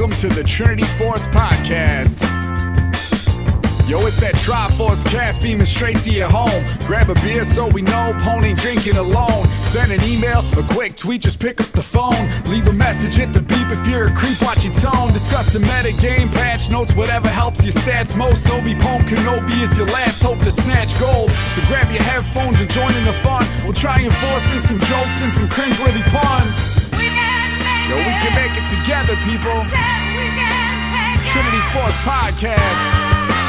welcome to the Trinity Force Podcast. Yo, it's that Triforce cast beaming straight to your home. Grab a beer so we know Pone ain't drinking alone. Send an email, a quick tweet, just pick up the phone. Leave a message at the beep if you're a creep, watch your tone. Discuss the meta game, patch notes, whatever helps your stats most. Obi Pone Kenobi is your last hope to snatch gold. So grab your headphones and join in the fun. We'll try and force in some jokes and some cringeworthy puns. Yo, we can make it together, people. Trinity Force Podcast.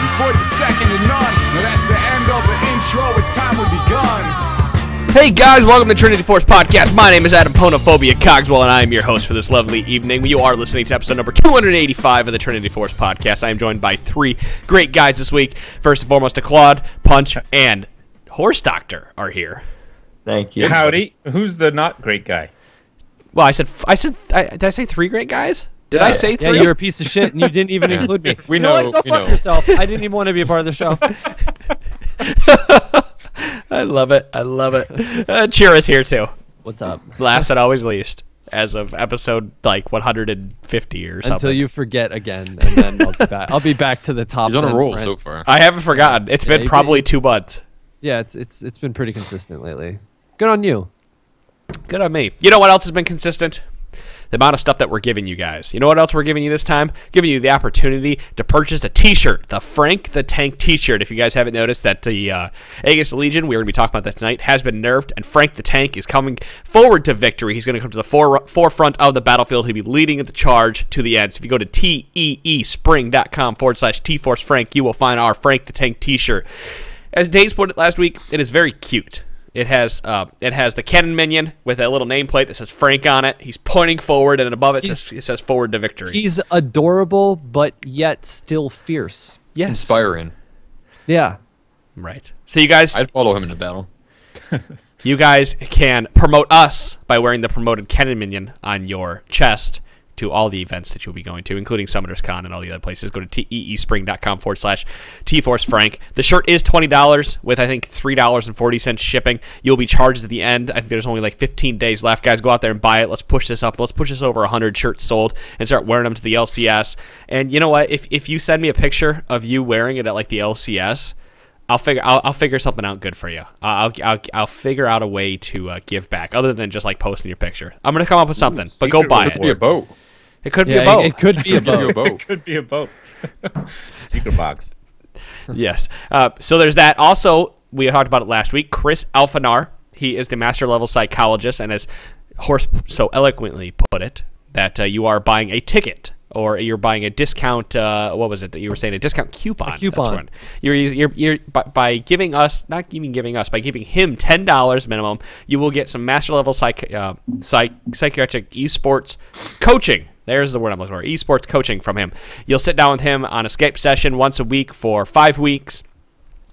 These boys are second to none. Now that's the end of the intro. It's time we begun. Hey guys, welcome to Trinity Force Podcast. My name is Adam Ponophobia Cogswell, and I am your host for this lovely evening. You are listening to episode number 285 of the Trinity Force Podcast. I am joined by three great guys this week. First and foremost, Claude, Punch, and Horse Doctor are here. Thank you. Howdy. Who's the not great guy? Well, did I say three great guys? Did I say three? Yeah, you're a piece of shit, and you didn't even include me. We know. Go fuck yourself. I didn't even want to be a part of the show. I love it. Chira's here too. What's up? Last and always least, as of episode like 150 or something. Until you forget again, and then I'll be back. I'll be back to the top. He's on a 10 roll friends. so far. I haven't forgotten. It's been probably 2 months. Yeah, it's been pretty consistent lately. Good on you. Good on me. You know what else has been consistent? The amount of stuff that we're giving you guys. You know what else we're giving you this time? Giving you the opportunity to purchase a t-shirt, the Frank the Tank t-shirt. If you guys haven't noticed that the Aegis Legion, we're going to be talking about that tonight, has been nerfed, and Frank the Tank is coming forward to victory. He's going to come to the forefront of the battlefield. He'll be leading the charge to the end. So if you go to teespring.com/TForceFrank, you will find our Frank the Tank t-shirt. As Daze put it last week, it is very cute. It has the cannon minion with a little nameplate that says Frank on it. He's pointing forward, and above it says forward to victory. He's adorable, but yet still fierce. Yes. Inspiring. Yeah. Right. So you guys... I'd follow him into battle. You guys can promote us by wearing the promoted cannon minion on your chest to all the events that you'll be going to, including Summoners Con and all the other places. Go to teespring.com/TForceFrank. The shirt is $20 with, I think, $3.40 shipping. You'll be charged at the end. I think there's only like 15 days left. Guys, go out there and buy it. Let's push this up. Let's push this over 100 shirts sold and start wearing them to the LCS. And you know what? If you send me a picture of you wearing it at like the LCS, I'll figure something out good for you. I'll figure out a way to give back other than just like posting your picture. I'm gonna come up with something, but go buy it. Be a boat. It could be a boat. It could be a boat. It could be a boat. Secret box. Yes. So there's that. Also, we talked about it last week. Chris Alfanar, he is the master level psychologist, and as Horse so eloquently put it, that you are buying a ticket. Or you're buying a discount. What was it that you were saying? A discount coupon. A coupon. You're by giving us, not even giving us, by giving him $10 minimum, you will get some master level psychiatric esports coaching. There's the word I'm looking for. Esports coaching from him. You'll sit down with him on a Skype session once a week for 5 weeks.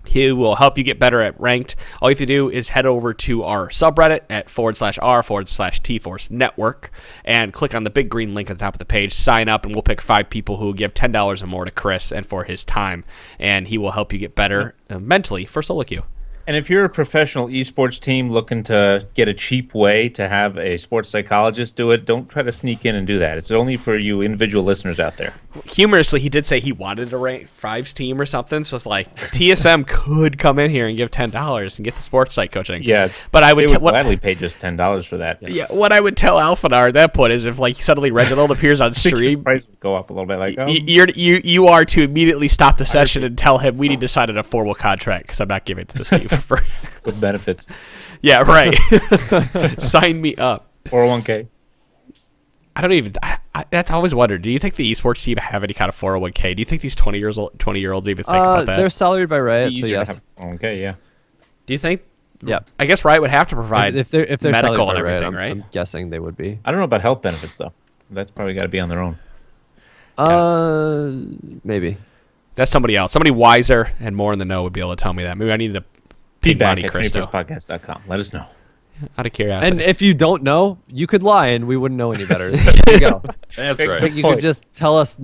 He will help you get better at ranked. All you have to do is head over to our subreddit at /r/TForce Network and click on the big green link at the top of the page. Sign up, and we'll pick 5 people who will give $10 or more to Chris and for his time. And he will help you get better mentally for solo queue. And if you're a professional esports team looking to get a cheap way to have a sports psychologist do it, don't try to sneak in and do that. It's only for you individual listeners out there. Humorously, he did say he wanted a rank 5's team or something, so it's like TSM could come in here and give $10 and get the sports psych coaching. Yeah, but I would gladly pay just $10 for that. Yeah, what I would tell Alphanar at that point is if like suddenly Reginald appears on stream, price would go up a little bit. Like you are to immediately stop the session and tell him we need to sign a formal contract because I'm not giving it to this team for free. With benefits. Yeah, right. Sign me up. 401k. I don't even. That's always wondered. Do you think the esports team have any kind of 401k? Do you think these 20-year-olds even think about that? They're salaried by Riot, so yes. Okay, yeah. Do you think? Yeah. I guess Riot would have to provide if they're medical salaried and by everything, Riot, right? I'm guessing they would be. I don't know about health benefits though. That's probably got to be on their own. Maybe. That's somebody else. Somebody wiser and more in the know would be able to tell me that. Maybe I need to ping Monte Cristo. TrinityForcePodcast.com. Let us know. Out of curiosity. And if you don't know, you could lie and we wouldn't know any better. There you go. That's right. You could just tell us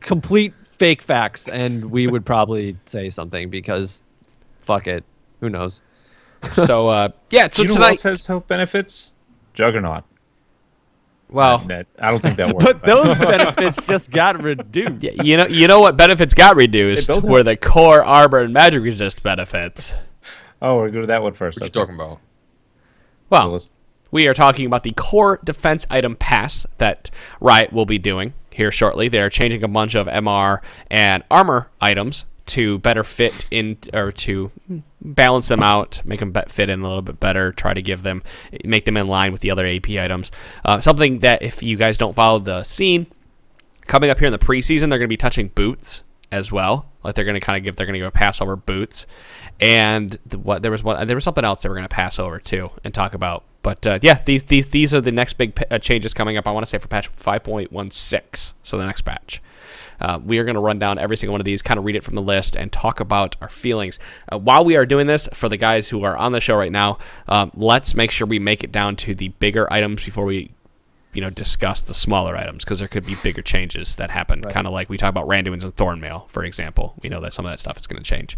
complete fake facts and we would probably say something because fuck it. Who knows? So, yeah. So you know tonight... who else has health benefits? Juggernaut. Well, I don't think that works. But those benefits just got reduced. you know what benefits got reduced were the core armor and magic resist benefits. Oh, we're going to that one first. What you talking about? Well, we are talking about the core defense item pass that Riot will be doing here shortly. They're changing a bunch of MR and armor items to better fit in, or to balance them out, make them fit in a little bit better, try to make them in line with the other AP items. Something that, if you guys don't follow the scene, coming up here in the preseason, they're going to be touching boots as well. Like they're going to give a pass over boots, and there was something else they were going to pass over too and talk about. But yeah, these are the next big changes coming up. I want to say for patch 5.16, so the next patch. We are going to run down every single one of these, kind of read it from the list, and talk about our feelings. While we are doing this, for the guys who are on the show right now, let's make sure we make it down to the bigger items before we discuss the smaller items, because there could be bigger changes that happen. Right. Kind of like we talk about Randuin's and Thornmail, for example. We know that some of that stuff is going to change.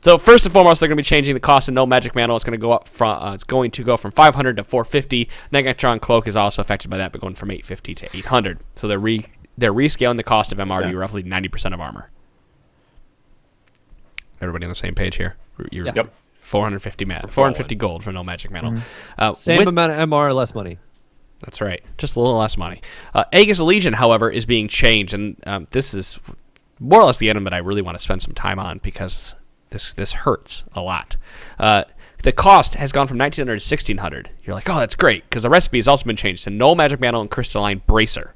So first and foremost, they're going to be changing the cost of no magic mantle. It's going to go up from it's going to go from 500 to 450. Negatron Cloak is also affected by that, but going from 850 to 800. So they're rescaling the cost of MR to be roughly 90% of armor. Everybody on the same page here? Yep. 450 gold for no magic mantle. Mm-hmm. Same amount of MR, less money. That's right. Just a little less money. Aegis Legion, however, is being changed, and this is more or less the item that I really want to spend some time on, because this hurts a lot. The cost has gone from 1900 to 1600. You're like, oh, that's great, because the recipe has also been changed to no magic mantle and crystalline bracer.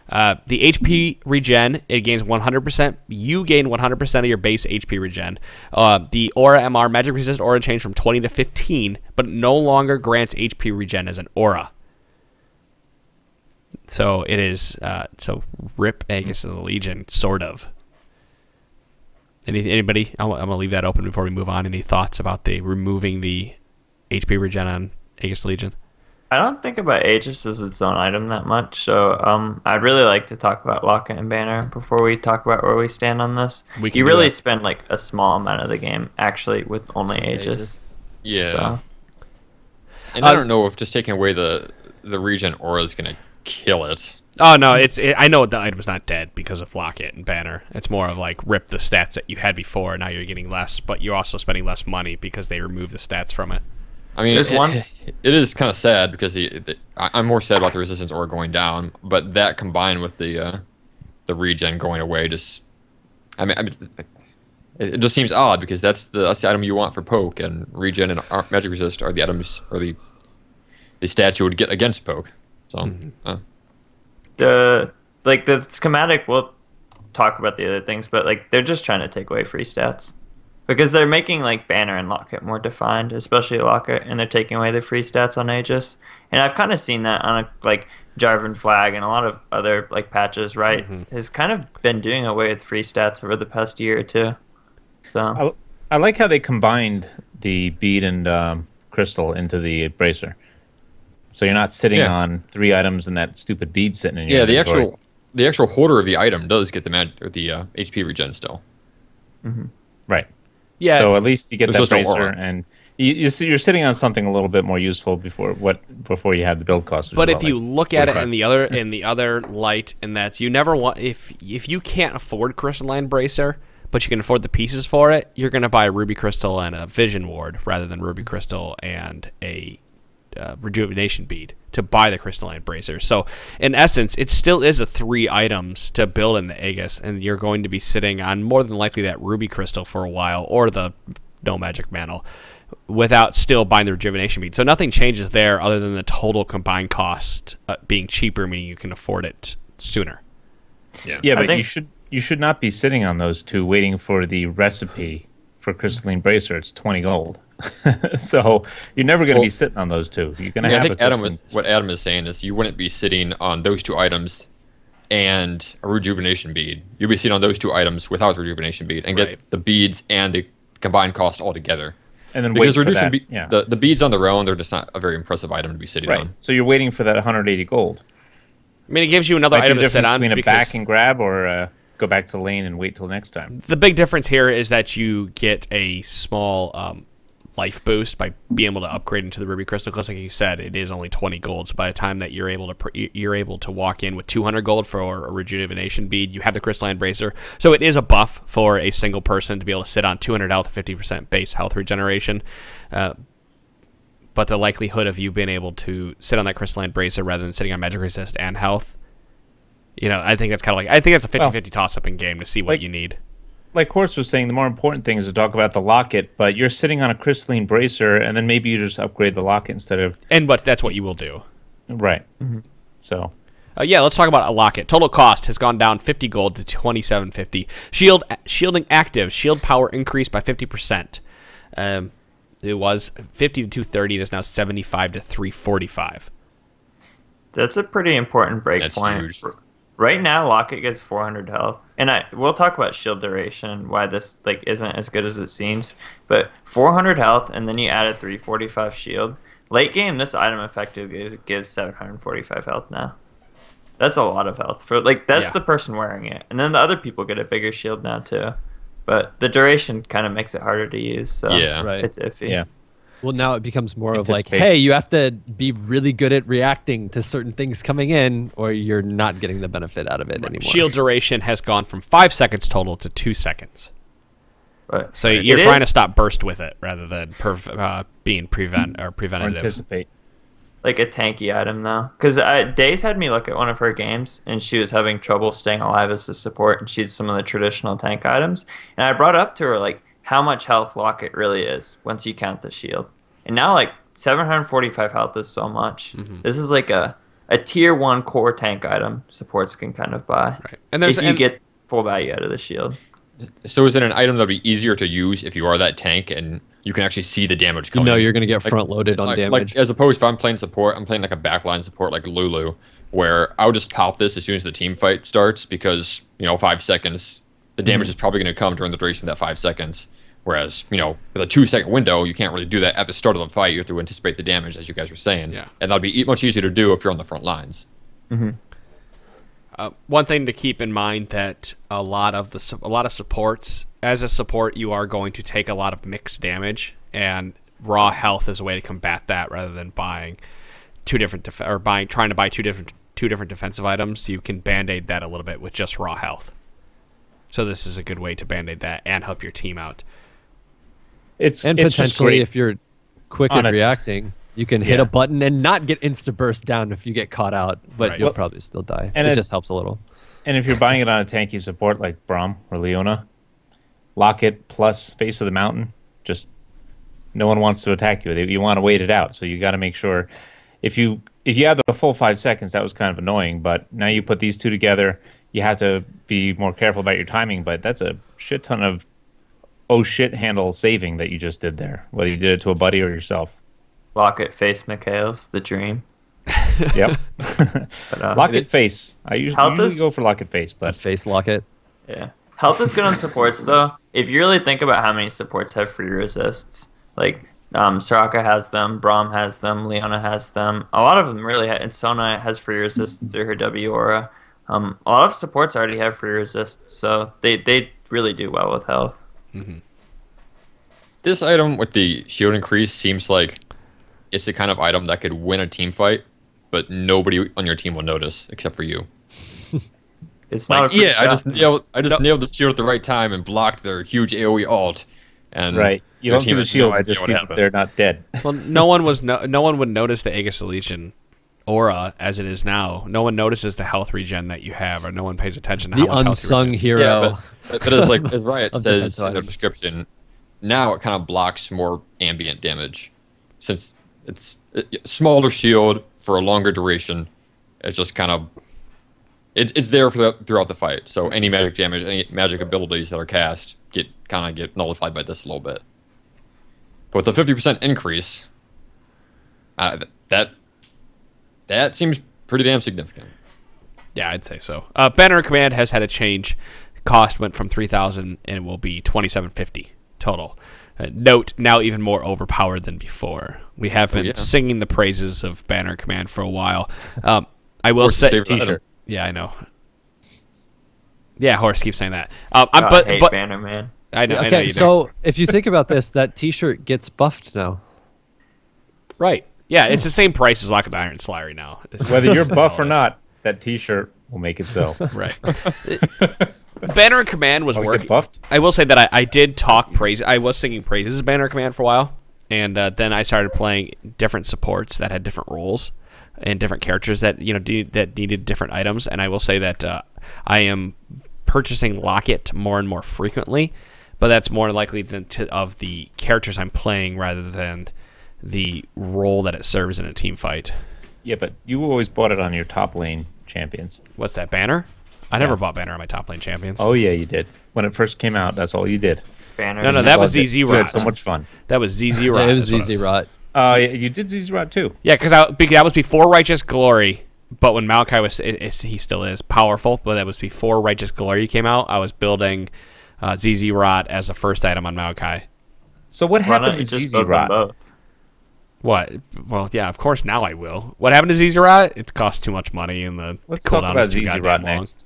The HP regen, it gains 100%. You gain 100% of your base HP regen. The Aura MR magic resist aura changed from 20 to 15, but it no longer grants HP regen as an aura. So it is, so rip Aegis of the Legion, sort of. Anybody? I'm going to leave that open before we move on. Any thoughts about removing the HP regen on Aegis Legion? I don't think about Aegis as its own item that much, so I'd really like to talk about Locket and Banner before we talk about where we stand on this. You really spend like a small amount of the game actually with only Aegis. Yeah. So. And I don't know if just taking away the regen aura is going to kill it. Oh no, I know the item's not dead because of Locket and Banner. It's more of like rip the stats that you had before, now you're getting less, but you're also spending less money because they remove the stats from it. I mean, it is kind of sad because I'm more sad about the resistance aura going down, but that combined with the regen going away, I mean, it just seems odd because that's the item you want for poke, and regen and magic resist are the items or the stats you would get against poke. So the schematic, we'll talk about the other things, but like they're just trying to take away free stats. Because they're making like Banner and Locket more defined, especially Locket, and they're taking away the free stats on Aegis. And I've kind of seen that on Jarvan Flag and a lot of other like patches, right? Has kind of been doing away with free stats over the past year or two. So I like how they combined the bead and crystal into the bracer. So you're not sitting on 3 items and that stupid bead sitting in your inventory. the actual holder of the item does get the HP regen still. Right. Yeah. So at least you get that bracer, and you're sitting on something a little bit more useful before you have the build cost. But if you look at it in the other light, and that's you never want if you can't afford Crystalline Bracer, but you can afford the pieces for it, you're going to buy a Ruby Crystal and a Vision Ward rather than Ruby Crystal and a Rejuvenation Bead to buy the Crystalline Bracer. So in essence, it still is 3 items to build in the Aegis, and you're going to be sitting on more than likely that Ruby Crystal for a while, or the No Magic Mantle, without still buying the Rejuvenation Bead. So nothing changes there other than the total combined cost being cheaper, meaning you can afford it sooner. Yeah, but you should not be sitting on those 2 waiting for the recipe for Crystalline Bracer. It's 20 gold. So you're never going to be sitting on those 2. You're going to have. I think what Adam is saying is you wouldn't be sitting on those 2 items and a Rejuvenation Bead. You'd be sitting on those 2 items without the Rejuvenation Bead and get the beads and the combined cost all together. And then because the beads on their own, they're just not a very impressive item to be sitting on. So you're waiting for that 180 gold. I mean, it gives you another item to sit on. Between a back and grab or go back to lane and wait till next time. The big difference here is that you get a small life boost by being able to upgrade into the Ruby Crystal. Because like you said, it is only 20 gold. So by the time that you're able to walk in with 200 gold for a rejuvenation bead, you have the Crystalline Bracer. So it is a buff for a single person to be able to sit on 200 health, 50% base health regeneration. But the likelihood of you being able to sit on that Crystalline Bracer rather than sitting on magic resist and health, I think that's kind of I think that's a 50-50 toss-up in game to see what you need. Like Horst was saying, the more important thing is to talk about the locket, but you're sitting on a Crystalline Bracer, and then maybe you just upgrade the locket instead of... But that's what you will do. Right. So... let's talk about a locket. Total cost has gone down 50 gold to 2750. Shielding active. Shield power increased by 50%. It was 50 to 230. It is now 75 to 345. That's a pretty important break point. Huge. Right now, Locket gets 400 health, and we'll talk about shield duration, why this isn't as good as it seems. But 400 health, and then you added 345 shield. Late game, this item effectively gives 745 health now. That's a lot of health for the person wearing it, and then the other people get a bigger shield now too. But the duration kind of makes it harder to use, so it's iffy. Yeah. Well, now it becomes more of hey, you have to be really good at reacting to certain things coming in, or you're not getting the benefit out of it anymore. Shield duration has gone from 5 seconds total to 2 seconds. Right. So you're trying to stop burst with it rather than being preventative. Or anticipate. Like a tanky item, though. Because Days had me look at one of her games, and she was having trouble staying alive as a support, and she had some of the traditional tank items. And I brought up to her, how much health Locket really is once you count the shield. And now, 745 health is so much. Mm-hmm. This is a tier 1 core tank item supports can kind of buy. Right. And if you get full value out of the shield. So is it an item that would be easier to use if you are that tank and you can actually see the damage coming? You're going to get front-loaded on damage. As opposed to if I'm playing support, I'm playing a backline support like Lulu, where I would just pop this as soon as the team fight starts because, 5 seconds, the damage is probably going to come during the duration of that 5 seconds. Whereas, with a 2-second window, you can't really do that at the start of the fight. You have to anticipate the damage, as you guys were saying. Yeah. And that'd be much easier to do if you're on the front lines. Mm-hmm. One thing to keep in mind that a lot of supports, as a support, you are going to take a lot of mixed damage, and raw health is a way to combat that rather than buying trying to buy two different defensive items. You can band-aid that a little bit with just raw health. So this is a good way to band-aid that and help your team out. It's potentially, if you're quick at reacting, you can hit a button and not get insta-burst down if you get caught out, but you'll probably still die. And it just helps a little. And if you're buying it on a tanky support like Braum or Leona, Locket plus Face of the Mountain, just no one wants to attack you. You want to wait it out, so you got to make sure. If you had the full 5 seconds, that was kind of annoying, but now you put these two together, you have to be more careful about your timing, but that's a shit ton of handle saving that you just did there, whether you did it to a buddy or yourself. Locket face Mikhails, the dream. Yep. Locket face. I usually go for Locket face, but face Locket. Yeah. Health is good on supports, though. If you really think about how many supports have free resists, Soraka has them, Braum has them, Leona has them. A lot of them really and Sona has free resists through her W aura. A lot of supports already have free resists, so they really do well with health. Mm-hmm. This item with the shield increase seems like it's the kind of item that could win a team fight, but nobody on your team will notice except for you. It's not I just nailed the shield at the right time and blocked their huge AoE ult. And right, you don't see the shield. I just see that they're not dead. Well, no one would notice the Aegis Legion aura as it is now. No one notices the health regen that you have, or no one pays attention to how much unsung health hero. Yeah, but as Riot says in the description, now it kind of blocks more ambient damage, since it's smaller shield for a longer duration. It's just kind of it's there throughout the fight. So any magic damage, any magic abilities that are cast get nullified by this a little bit. But with the 50% increase, that seems pretty damn significant. Yeah, I'd say so. Banner Command has had a change. Cost went from 3,000 and it will be 2,750 total. Note, now even more overpowered than before. We have been singing the praises of Banner Command for a while. I will say, yeah, I know. Yeah, Horst keeps saying that. I hate Banner Man. I know. Okay, I know you do. so if you think about this, that T-shirt gets buffed now. Right. Yeah, it's the same price as Lock of the Iron Slurry now. Whether you're buff or not, that T-shirt will make it so. Right. Banner and Command was working. Buffed? I will say that I did talk praise. I was singing praises of Banner and Command for a while, and then I started playing different supports that had different roles and different characters that that needed different items. And I will say that I am purchasing Locket more and more frequently, but that's more likely of the characters I'm playing rather than the role that it serves in a team fight. Yeah, but you always bought it on your top lane champions. What's that, Banner? I never bought Banner on my top lane champions. Oh yeah, you did. When it first came out, that's all you did. Banner. No, that was ZZ Rot. So much fun. That was ZZ Rot. Yeah, it was ZZ Rot. Yeah, you did ZZ Rot too. Yeah, because that was before Righteous Glory. But when Maokai was, he still is powerful. But that was before Righteous Glory came out. I was building ZZ Rot as the first item on Maokai. So what Why happened don't you to just ZZ build them Rot? both? What? Well, yeah, of course now I will. What happened to ZZ Rot? It costs too much money, and the Let's talk cooldown about is too ZZ goddamn Rot long. next.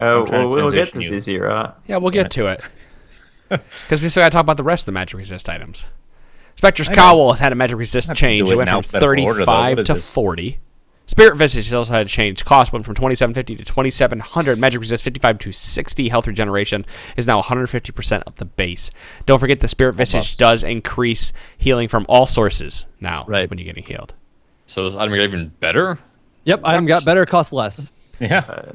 Oh, I'm trying to well, we'll get to transition ZZ Rot. Yeah, we'll get to it. Because we still got to talk about the rest of the magic resist items. Spectre's I know. Cowl has had a magic resist Have to change. do It it went in from alphabetical order, though. 35 What is to this? 40. Spirit Visage also had a change. Cost went from 2750 to 2700. Magic resist 55 to 60. Health regeneration is now 150% of the base. Don't forget the Spirit Visage does increase healing from all sources now when you're getting healed. So is item get even better? Yep, item got better, cost less. Yeah.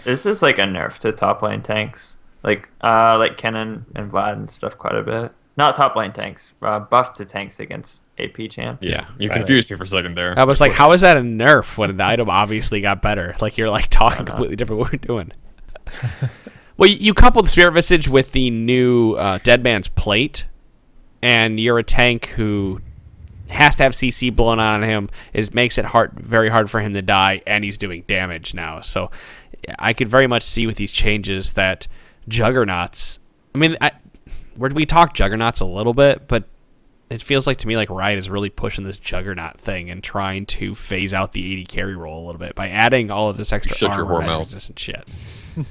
This is like a nerf to top lane tanks. Like Kennen and Vlad and stuff quite a bit. Not top lane tanks. Buff to tanks against AP champs. Yeah. You confused me for a second there. I was like, how is that a nerf when the item obviously got better? Like, you're like talking completely different what we're doing. Well, you coupled Spirit Visage with the new Dead Man's Plate, and you're a tank who has to have CC blown on him. Makes it very hard for him to die, and he's doing damage now. So I could very much see with these changes that Juggernauts... I mean, we talked Juggernauts a little bit, but it feels like to me like Riot is really pushing this Juggernaut thing and trying to phase out the 80 carry roll a little bit by adding all of this extra armor and resistant shit. You're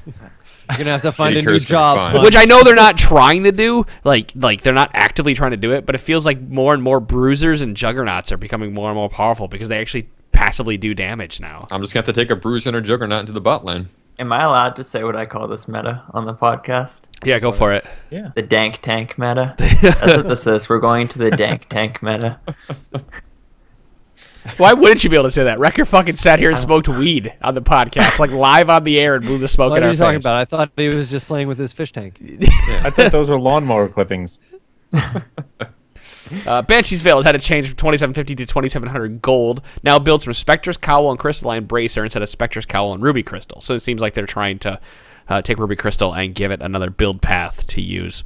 gonna have to find a new job, which I know they're not trying to do. Like they're not actively trying to do it, but it feels like more and more bruisers and Juggernauts are becoming more and more powerful because they actually passively do damage now. I'm just gonna have to take a bruiser and a Juggernaut into the bot lane. Am I allowed to say what I call this meta on the podcast? Yeah, go for it. Yeah. The dank tank meta. That's what this is. We're going to the dank tank meta. Why wouldn't you be able to say that? Wrecker fucking sat here and smoked weed on the podcast, like live on the air, and blew the smoke in our face. What are you talking about? I thought he was just playing with his fish tank. I thought those were lawnmower clippings. Banshee's Veil has had a change from 2750 to 2700 gold. Now builds from Spectre's Cowl and Crystalline Bracer instead of Spectre's Cowl and Ruby Crystal. So it seems like they're trying to take Ruby Crystal and give it another build path to use.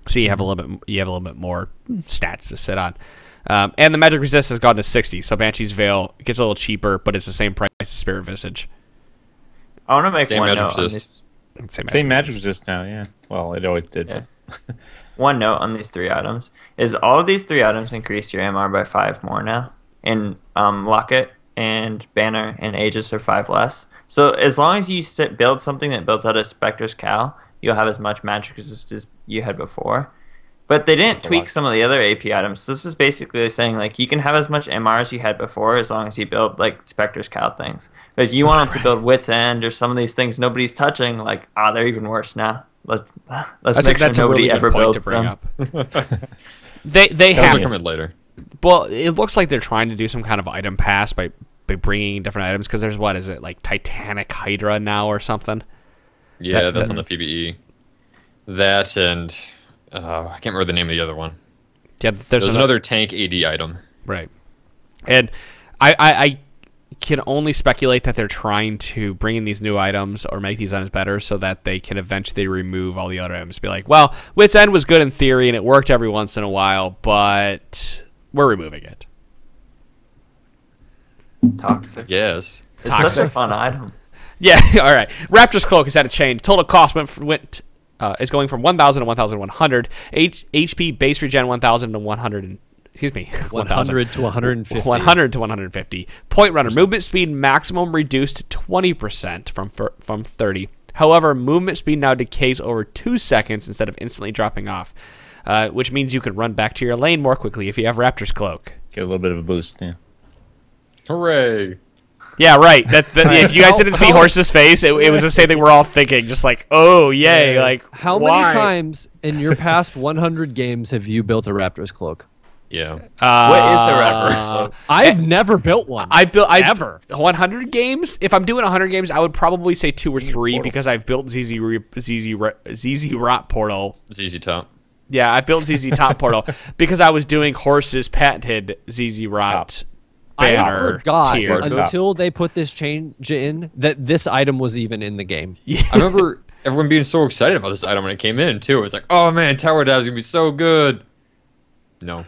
So you have a little bit more stats to sit on. And the magic resist has gone to 60. So Banshee's Veil gets a little cheaper, but it's the same price as Spirit Visage. I want to make Same one magic note on resist. these. Same magic resist now, yeah. Well, it always did. Yeah. One note on these three items is all of these three items increase your MR by 5 more now. In Locket and Banner and Aegis are 5 less. So as long as you build something that builds out of Spectre's Cowl, you'll have as much magic resist as you had before. But they didn't tweak some of the other AP items. This is basically saying like you can have as much MR as you had before as long as you build like Spectre's Cowl things. But if you wanted to build Wit's End or some of these things nobody's touching, like they're even worse now. Let's make sure nobody ever builds them. They have coming later. Well, it looks like they're trying to do some kind of item pass by bringing different items because there's like Titanic Hydra now or something. Yeah, that's on the PvE. That and I can't remember the name of the other one. Yeah, there's another tank AD item. Right, and I can only speculate that they're trying to bring in these new items or make these items better so that they can eventually remove all the other items. Be like, well, Wit's End was good in theory and it worked every once in a while, but we're removing it. Toxic. Yes. It's such a fun item. Yeah, all right. Raptor's Cloak has had a change. Total cost is going from 1,000 to 1,100. HP base regen 1,000 to 100. Excuse me, 100 to 150. 100 to 150. Point Runner movement speed maximum reduced to 20% from 30. However, movement speed now decays over 2 seconds instead of instantly dropping off, which means you can run back to your lane more quickly if you have Raptor's Cloak. Get a little bit of a boost, yeah. Hooray! Yeah, right. If you guys didn't see Horse's face, it was the same thing we're all thinking. Just like, oh, yay. Like, how why? many times in your past 100 games have you built a Raptor's Cloak? Yeah. What is a Raptor's Cloak? I've never built one. I've ever 100 games. If I'm doing 100 games, I would probably say 2 or 3 because I've built ZZ Rot Portal. ZZ Top. Yeah, I built ZZ Top Portal because I was doing Horse's patented ZZ Rot banner. I forgot tier. until they put this change in that this item was even in the game. Yeah. I remember everyone being so excited about this item when it came in too. It was like, oh man, tower dive is gonna be so good. No,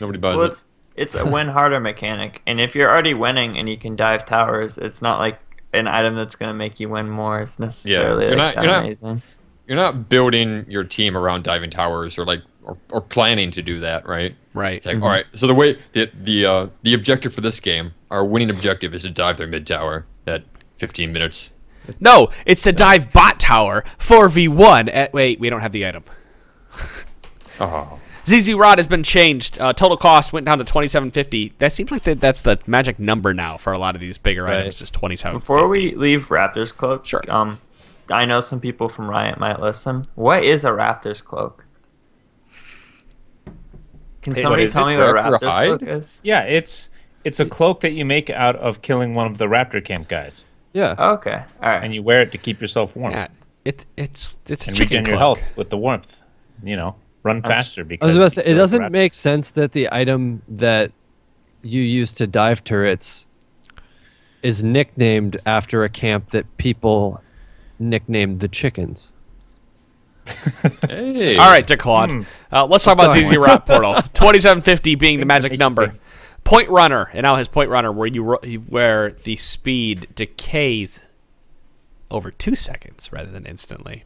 nobody buys it. It's a win harder mechanic, and if you're already winning and you can dive towers, it's not like an item that's gonna make you win more. It's necessarily amazing. You're not building your team around diving towers or planning to do that, right? Right. It's like, all right, so the way the objective for this game, our winning objective is to dive their mid tower at 15 minutes. No, it's to dive bot tower 4v1. Wait, we don't have the item. Oh. ZZ Rod has been changed. Total cost went down to $27.50. That seems like that's the magic number now for a lot of these bigger items. Is $27.50. Before we leave Raptor's Cloak, sure. I know some people from Riot might listen. What is a Raptor's Cloak? Can somebody tell me what a Raptor's Cloak is? Yeah, it's a cloak that you make out of killing one of the Raptor Camp guys. Yeah. Okay. All right. And you wear it to keep yourself warm. Yeah, it's a and chicken regen your health with the warmth. You know, run faster because I was about to say, it doesn't make sense that the item that you use to dive turrets is nicknamed after a camp that people nicknamed the chickens. Hey. All right, Claude. Let's talk about ZZ Rot Portal. 2750 being the magic number. Point Runner, and now his Point Runner, where the speed decays over 2 seconds rather than instantly.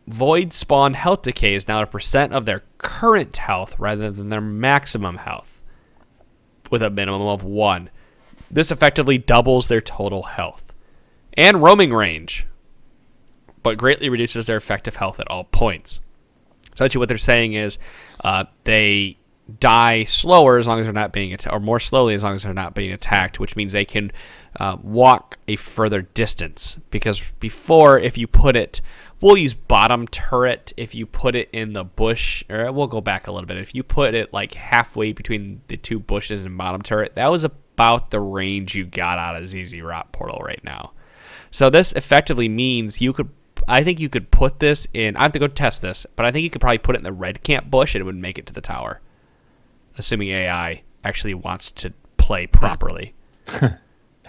Void Spawn health decay is now a % of their current health rather than their maximum health, with a minimum of 1. This effectively doubles their total health. And roaming range, but greatly reduces their effective health at all points. Essentially what they're saying is they die slower as long as they're not being attacked, or more slowly as long as they're not being attacked, which means they can walk a further distance. Because before, if you put it, we'll use bottom turret, if you put it in the bush, or we'll go back a little bit, if you put it like halfway between the 2 bushes and bottom turret, that was about the range you got out of ZZ Rot Portal right now. So this effectively means I think you could put this in, I have to go test this, but I think you could probably put it in the red camp bush and it would make it to the tower. Assuming AI actually wants to play properly.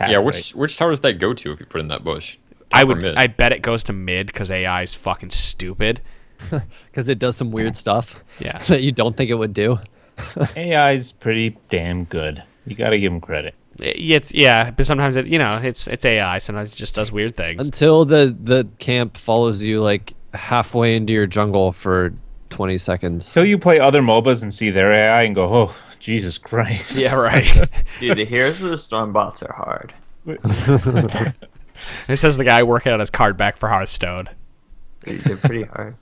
Yeah, which tower does that go to if you put it in that bush? I bet it goes to mid because AI is fucking stupid. Because it does some weird stuff. Yeah. That you don't think it would do. AI is pretty damn good. You got to give them credit. But sometimes it's AI. Sometimes it just does weird things. Until the camp follows you like halfway into your jungle for 20 seconds. So you play other MOBAs and see their AI and go, oh, Jesus Christ. Yeah, right. Dude, the Heroes of the Storm bots are hard. It says the guy working on his card back for Hearthstone. They're pretty hard.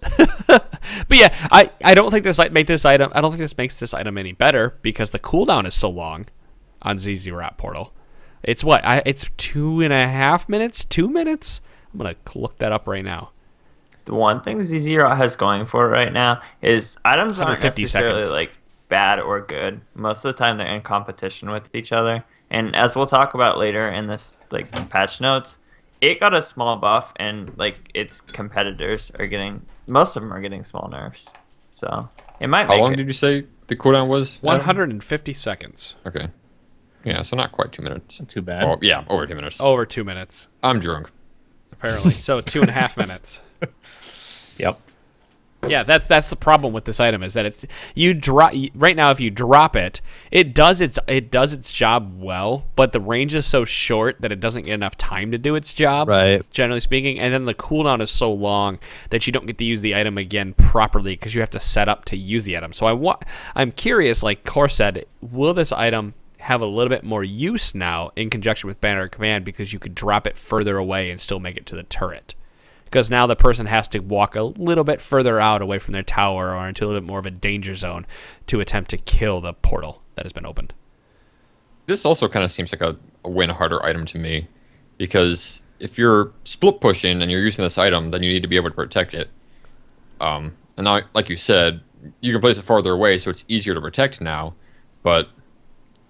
But yeah, I don't think this makes this item any better because the cooldown is so long on ZZ Rot Portal. It's what? It's 2.5 minutes? 2 minutes? I'm gonna look that up right now. The one thing ZZ Rot has going for it right now is items aren't necessarily like bad or good. Most of the time they're in competition with each other. And as we'll talk about later in this like patch notes, it got a small buff and like its competitors are getting, most of them are getting small nerfs. So it might make How long did you say the cooldown was? 150 seconds. Okay. Yeah, so not quite 2 minutes. Not too bad. Oh, yeah, over 2 minutes. Over 2 minutes. I'm drunk. Apparently. So 2.5 minutes. Yep. Yeah, that's the problem with this item is that it's right now if you drop it, it does its job well, but the range is so short that it doesn't get enough time to do its job. Right. Generally speaking, and then the cooldown is so long that you don't get to use the item again properly because you have to set up to use the item. So I'm curious, like Core said, will this item have a little bit more use now in conjunction with Banner Command because you could drop it further away and still make it to the turret. Because now the person has to walk a little bit further out away from their tower or into a little bit more of a danger zone to attempt to kill the portal that has been opened. This also kind of seems like a win harder item to me, because if you're split pushing and you're using this item, then you need to be able to protect it. And now, like you said, you can place it farther away, so it's easier to protect now. But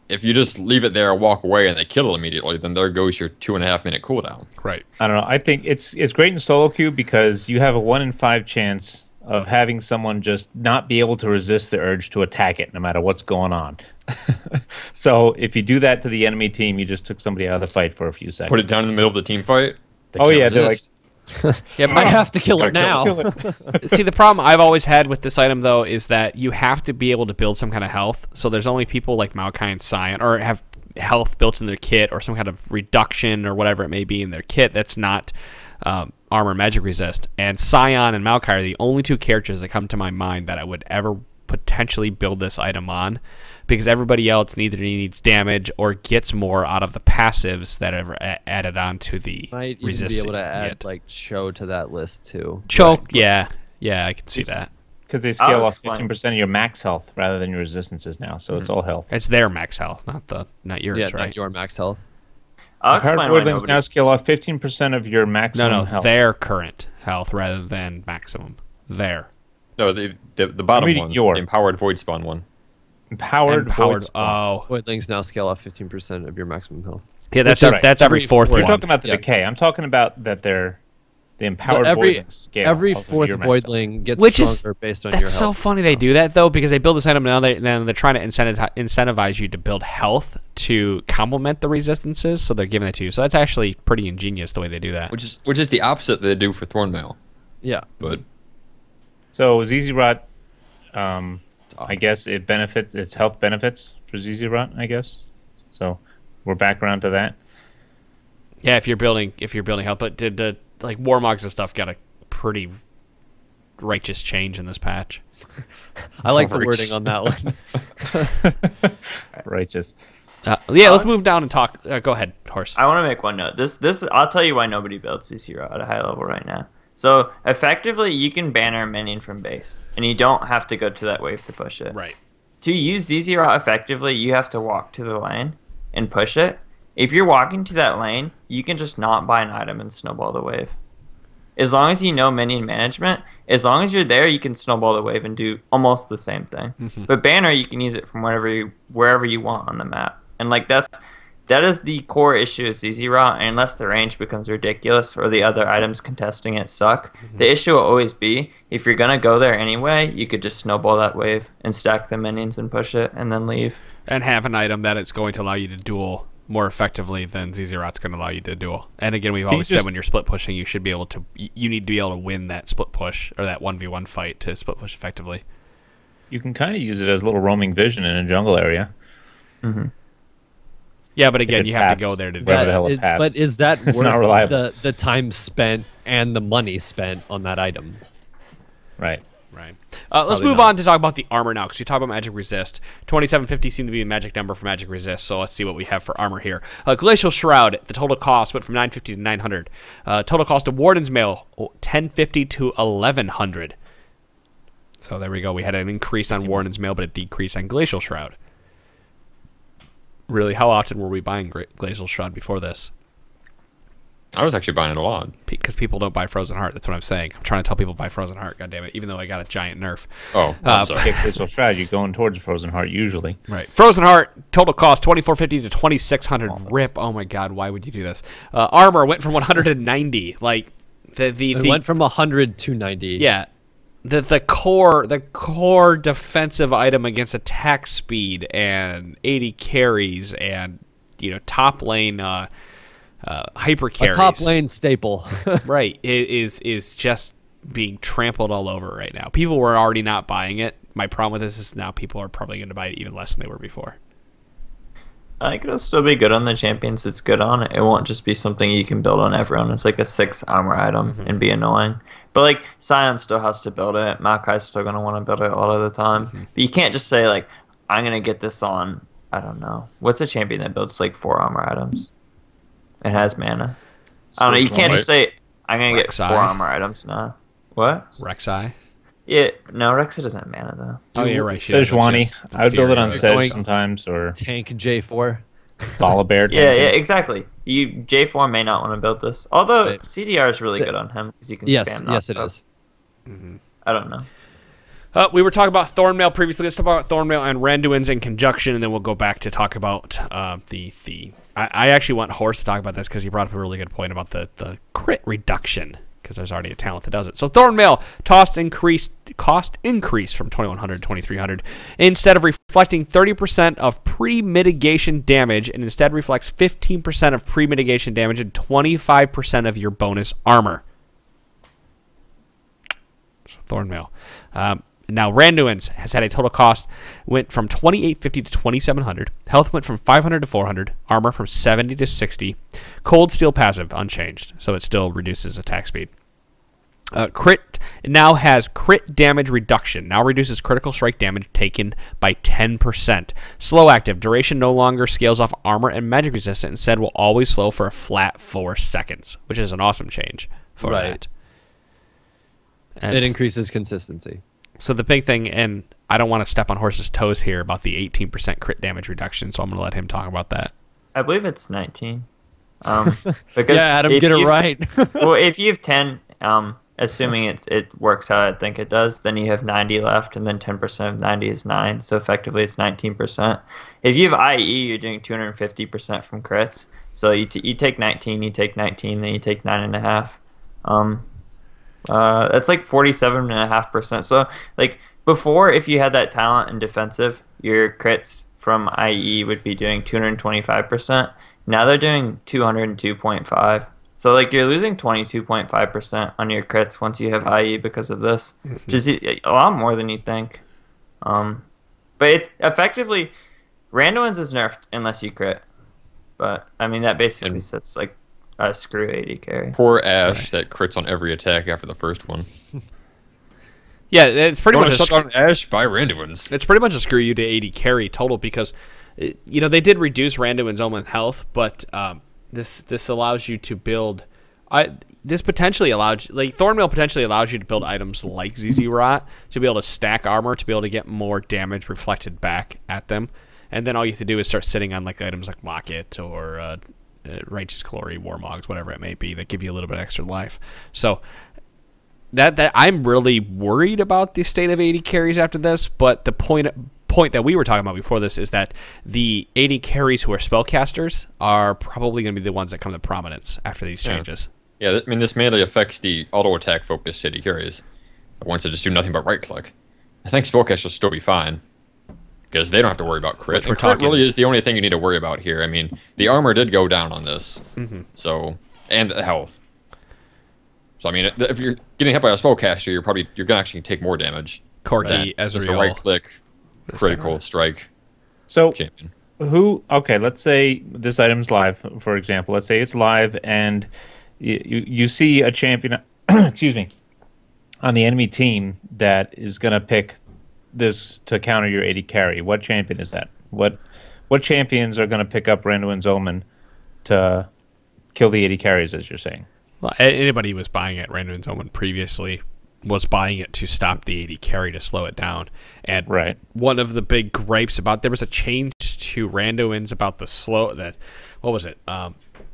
if you just leave it there, walk away, and they kill it immediately, then there goes your 2.5 minute cooldown. Right. I don't know. I think it's great in solo queue because you have a 1 in 5 chance of having someone just not be able to resist the urge to attack it, no matter what's going on. So if you do that to the enemy team, you just took somebody out of the fight for a few seconds. Put it down in the middle of the team fight. Oh yeah, they're like, Yeah, I have to kill it now. See, the problem I've always had with this item, though, is that you have to be able to build some kind of health. So there's only people like Maokai and Scion, or have health built in their kit, or some kind of reduction, or whatever it may be in their kit that's not armor magic resist. And Scion and Maokai are the only two characters that come to my mind that I would ever potentially build this item on, because everybody else neither needs damage or gets more out of the passives that are added on to the Might even resist. be able to add like Cho to that list too. Choke, yeah, I can see that. because they scale off 15% of your max health rather than your resistances now, so it's all health. It's their max health, not yours, Yeah, right? not your max health. I'll Powered explain why Voidlings nobody... now scale off 15% of your maximum health. Their current health rather than maximum. No, the bottom reading one, your- the empowered void spawn one. Empowered Void Spawn. Voidlings now scale off 15% of your maximum health. Yeah, that's Which is that's every fourth We're one. talking about the Yeah. decay. I'm talking about that they're the empowered every Voidling scale. every off of fourth your max health. Voidling gets Which is- stronger based on That's your so health. funny they do that, though, because they build this item now. Then they're trying to incentivize you to build health to complement the resistances, so they're giving it to you. So that's actually pretty ingenious the way they do that. Which is the opposite that they do for Thornmail. Yeah. But So ZZ Rot, I guess it's health benefits for ZZ Rot, I guess. So we're back around to that. Yeah, if you're building health, but did the Warmogs and stuff got a pretty righteous change in this patch? I like the Righteous. wording on that one. Righteous. Let's move down and talk. Go ahead, Horse. I want to make one note. This I'll tell you why nobody builds CC at a high level right now. So effectively, you can banner a minion from base, and you don't have to go to that wave to push it. Right. To use ZZ Rot effectively, you have to walk to the lane and push it. If you're walking to that lane, you can just not buy an item and snowball the wave. As long as you know minion management, as long as you're there, you can snowball the wave and do almost the same thing. But banner, you can use it from wherever you want on the map. And that is the core issue of ZZ Rot, and unless the range becomes ridiculous or the other items contesting it suck, the issue will always be, if you're going to go there anyway, you could just snowball that wave and stack the minions and push it and then leave. And have an item that it's going to allow you to duel more effectively than ZZ Rot's going to allow you to duel. And again, we've always said when you're split pushing, you should be able to. You need to be able to win that split push or that 1v1 fight to split push effectively. You can kind of use it as a little roaming vision in a jungle area. Yeah, but again, it you have to pats go there to do wherever it. the hell it pats. But is that It's not worth reliable. the time spent and the money spent on that item? Right. Right. Let's Probably move not. on to talk about the armor now, because we talk about magic resist. 2750 seemed to be a magic number for magic resist, so let's see what we have for armor here. Glacial Shroud, the total cost went from 950 to 900. Total cost of Warden's Mail, 1050 to 1100. So there we go. We had an increase on Warden's Mail, but a decrease on Glacial Shroud. Really, how often were we buying Glacial Shroud before this? I was actually buying it a lot. Because people don't buy Frozen Heart. That's what I'm saying. I'm trying to tell people to buy Frozen Heart, goddammit, even though I got a giant nerf. Oh, I'm sorry. Kick Crystal Shroud, you're going towards Frozen Heart usually. Right. Frozen Heart, total cost 2450 to 2600. Rip. Oh my god, why would you do this? Armor went from 190. Like It went from 100 to 90. yeah. The core defensive item against attack speed and 80 carries and top lane hyper A carries. top lane staple. Right. Is just being trampled all over right now. People were already not buying it. My problem with this is now people are probably going to buy it even less than they were before. I think it'll still be good on the champions it's good on. It won't just be something you can build on everyone. It's like a 6 armor item and be annoying. But like Scion still has to build it. Maokai's still gonna want to build it a lot of the time. But you can't just say like, I'm gonna get this on I don't know. What's a champion that builds like 4 armor items? It has mana. I don't know. You can't just say, I'm going to get 4 armor items now. What? Rek'Sai? Yeah, no, Rek'Sai doesn't have mana though. Oh, you're right. Sejuani. I would build it on Going- Sej sometimes, or Tank J4. Volibear. Yeah, exactly. J4 may not want to build this. Although Right. CDR is really good on him because you can Yes, spam yes, it knockback. is. I don't know. We were talking about Thornmail previously. Let's talk about Thornmail and Randuin's in conjunction, and then we'll go back to talk about the. I actually want Horse to talk about this because he brought up a really good point about the crit reduction, because there's already a talent that does it. So Thornmail cost increase from 2100 to 2300. Instead of reflecting 30% of pre-mitigation damage, and instead reflects 15% of pre-mitigation damage and 25% of your bonus armor. So Thornmail. Now, Randuin's has had a total cost, went from 2850 to 2700. Health went from 500 to 400. Armor from 70 to 60. Cold Steel passive, unchanged, so it still reduces attack speed. Crit now has crit damage reduction. Now reduces critical strike damage taken by 10%. Slow active. Duration no longer scales off armor and magic resistance. Instead, will always slow for a flat 4 seconds, which is an awesome change for that. And It increases consistency. so the big thing, and I don't want to step on Horse's toes here about the 18% crit damage reduction, so I'm going to let him talk about that. I believe it's 19. Because Yeah, Adam, if get it you- right. Well, if you have 10, assuming it works how I think it does, then you have 90 left, and then 10% of 90 is 9, so effectively it's 19%. If you have IE, you're doing 250% from crits. So you take 19, then you take 9.5. That's like 47.5%. So like before, if you had that talent in defensive, your crits from IE would be doing 225%. Now they're doing 202.5. So like you're losing 22.5% on your crits once you have IE because of this, which is a lot more than you'd think. But it's effectively Randuin's is nerfed unless you crit. But I mean that basically says like screw AD carry. Poor Ash that crits on every attack after the first one. Yeah, it's pretty You much want to shut down Ash? Buy Randuin's. it's pretty much a screw you to 80 carry total, because they did reduce Randuin's Omen health, but this allows you to build. This potentially allows, like, Thornmail potentially allows you to build items like ZZ Rot to be able to stack armor to be able to get more damage reflected back at them, and then all you have to do is start sitting on like items like Locket or Righteous Glory, Warmogs, whatever it may be, that give you a little bit extra life. So that I'm really worried about the state of 80 carries after this, but the point that we were talking about before this is that the 80 carries who are spellcasters are probably going to be the ones that come to prominence after these changes. Yeah, I mean, this mainly affects the auto attack focused city carries, the ones that just do nothing but right click. I think spellcasters will still be fine because they don't have to worry about crit. And crit really is the only thing you need to worry about here. I mean, the armor did go down on this, so, and the health. So I mean, if you're getting hit by a spellcaster, you're gonna actually take more damage. Corki, As Ezreal. a right click, critical strike So champion. okay, let's say this item's live, for example. Let's say it's live and you see a champion, excuse me, on the enemy team that is going to pick this to counter your 80 carry. What champion is that? What champions are going to pick up Randuin's Omen to kill the 80 carries, as you're saying? Well, anybody who was buying it, Randuin's Omen previously, was buying it to stop the 80 carry, to slow it down. And Right. one of the big gripes about, there was a change to Randuin's about the slow, that, what was it?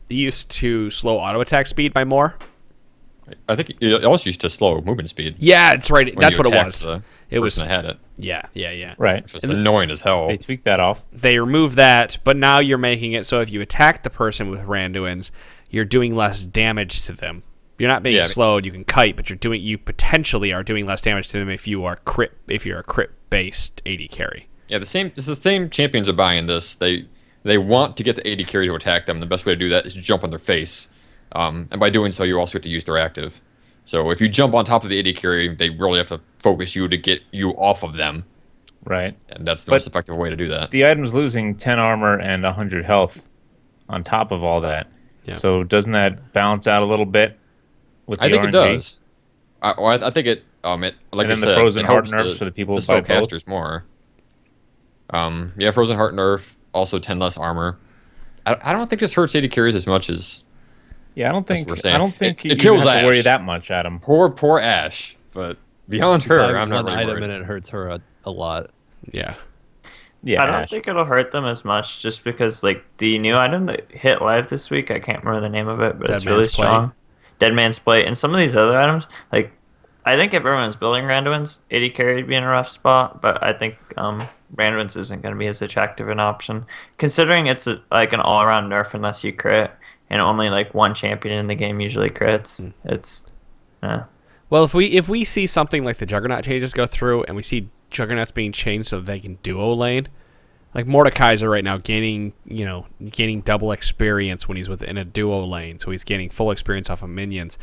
It used to slow auto attack speed by more. I think it also used to slow movement speed. Yeah, that's right. when That's you what it attacked was. the It was, person that had it. yeah. Right. Which was annoying as hell. They tweaked that off. They removed that, but now you're making it so if you attack the person with Randuin's, you're doing less damage to them. You're not being slowed. You can kite, but you potentially are doing less damage to them if you're a crit based 80 carry. Yeah, it's the same champions are buying this. They want to get the 80 carry to attack them. The best way to do that is jump on their face. And by doing so, you also have to use their active. So if you jump on top of the 80 carry, they really have to focus you to get you off of them. Right. And that's the most effective way to do that. The item's losing 10 armor and 100 health on top of all that. Yeah. So doesn't that balance out a little bit with the I think RNG? it does. I think it, like And I then the said, Frozen it Heart helps nerfs for the people the who buy both? spellcasters more. Yeah, Frozen Heart nerf. also 10 less armor. I don't think this hurts AD carries as much as Yeah, I don't that's think what we're saying. you It kills have to worry Ash. that much, Adam. Poor Ash, but beyond her, Buy I'm not one really item worried. and it hurts her a lot. Yeah. Yeah, I don't Ash. think it'll hurt them as much, just because like the new item that hit live this week, I can't remember the name of it, but Dead it's really Man's Plate. strong. Dead Man's Plate, and some of these other items, like I think if everyone's building Randuin's, 80 carry would be in a rough spot, but I think Randuin's isn't going to be as attractive an option, considering it's like an all-around nerf unless you crit, and only like one champion in the game usually crits. It's Well, if we see something like the Juggernaut changes go through, and we see Juggernauts being changed so that they can duo lane, like Mordekaiser right now gaining double experience when he's within a duo lane, so he's gaining full experience off of minions.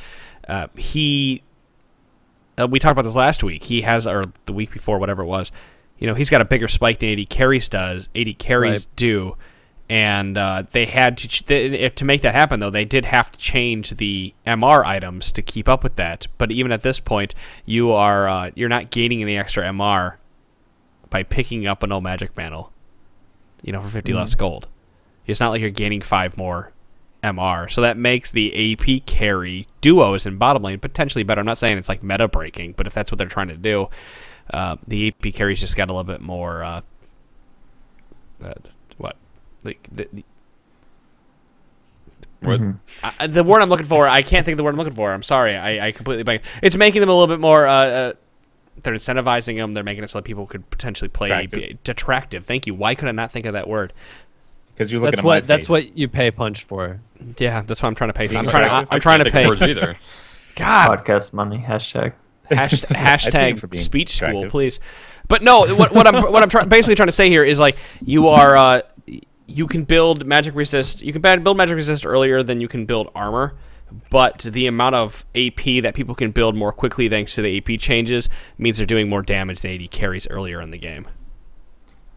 We talked about this last week. He has, or the week before, whatever it was. He's got a bigger spike than 80 carries does. 80 carries do, and they had to make that happen. Though they did have to change the MR items to keep up with that. But even at this point, you're not gaining any extra MR by picking up a no magic mantle. For 50 less gold. It's not like you're gaining 5 more MR. So that makes the AP carry duos in bottom lane potentially better. I'm not saying it's like meta breaking, but if that's what they're trying to do, the AP carries just got a little bit more What? the word I'm looking for, I can't think of the word I'm looking for. I'm sorry. I completely blanked. It's making them a little bit more they're incentivizing them. They're making it so that people could potentially play attractive. Thank you. Why could I not think of that word? Because you're looking at my face. That's what you pay Punch for. Yeah, that's what I'm trying to pay. I'm I trying to can't think of pay. words either. God. podcast money hashtag. Hashtag for being speech school, attractive. please. But no, what I'm basically trying to say here is like you can build magic resist. You can build magic resist earlier than you can build armor, but the amount of AP that people can build more quickly thanks to the AP changes means they're doing more damage than 80 carries earlier in the game.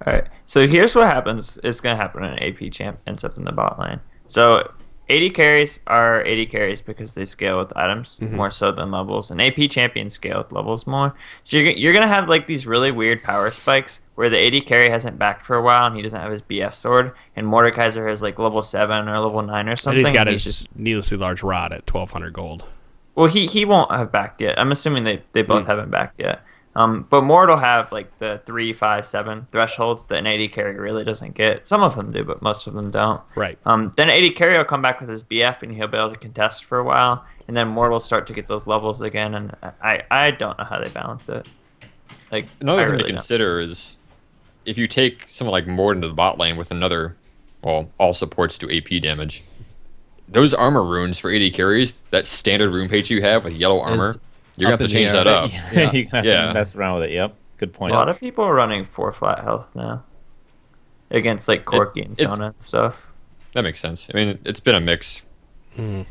All right. So here's what happens. It's going to happen when an AP champ ends up in the bot lane. So 80 carries are 80 carries because they scale with items more so than levels. And AP champions scale with levels more. So you're going to have like these really weird power spikes where the 80 carry hasn't backed for a while and he doesn't have his BF sword. And Mordekaiser has like level 7 or level 9 or something. And he's got his needlessly large rod at 1,200 gold. Well, he won't have backed yet. I'm assuming they both haven't backed yet. But Mort will have like the 3, 5, 7 thresholds that an 80 carry really doesn't get. Some of them do, but most of them don't. Right. Then 80 carry will come back with his BF and he'll be able to contest for a while. And then Mort will start to get those levels again. And I don't know how they balance it. Like Another I thing really to don't. consider is if you take someone like Mord into the bot lane with all supports do AP damage. Those armor runes for 80 carries, that standard rune page you have with yellow armor, you're going to have to change that up. You're going to have to mess around with it. Yep. Good point. A lot of people are running 4 flat health now against like Corki and Sona and stuff. That makes sense. I mean, it's been a mix. They've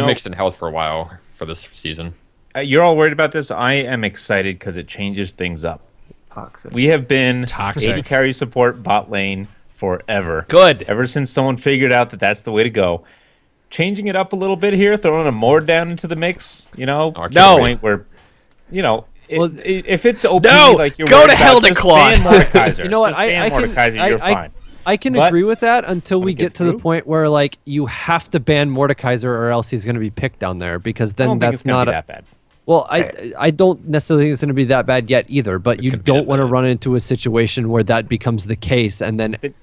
mixed in health for a while for this season. You're all worried about this. I am excited because it changes things up. Toxic. We have been Toxic. 80 carry support bot lane forever. Good. Ever since someone figured out that that's the way to go. Changing it up a little bit here, throwing a Mord down into the mix, I to can't the No. point where, if it's OP, No! like you're Go worried to about, hell, just Claude. ban Mordekaiser. You know what? Just ban Mordekaiser, you're fine. I can But agree with that until we when it gets get to the through- point where like you have to ban Mordekaiser or else he's going to be picked down there because I then don't think that's it's gonna not be a, that bad. well, I don't necessarily think it's going to be that bad yet either, but you gonna be don't that want to bad. run into a situation where that becomes the case and then Then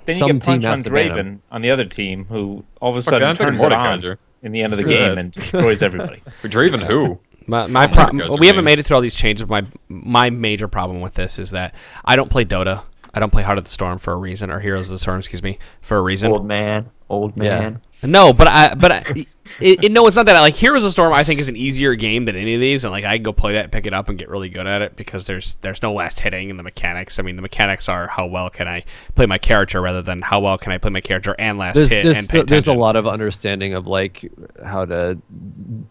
you some get team Punch has on to ban him. Draven on the other team, who all of a Fuck, sudden I'm picking turns it on Mordekaiser. in the end of the Screw game that. and destroys everybody. For Draven, who? We haven't made it through all these changes. My major problem with this is that I don't play Dota. I don't play Heart of the Storm for a reason, or Heroes of the Storm, excuse me, for a reason. Old man. No, no, it's not that. Like Heroes of the Storm, I think is an easier game than any of these, and like I can go play that, pick it up, and get really good at it because there's no last hitting in the mechanics. I mean, the mechanics are how well can I play my character rather than how well can I play my character and last hit and pay there's a attention. lot of understanding of like how to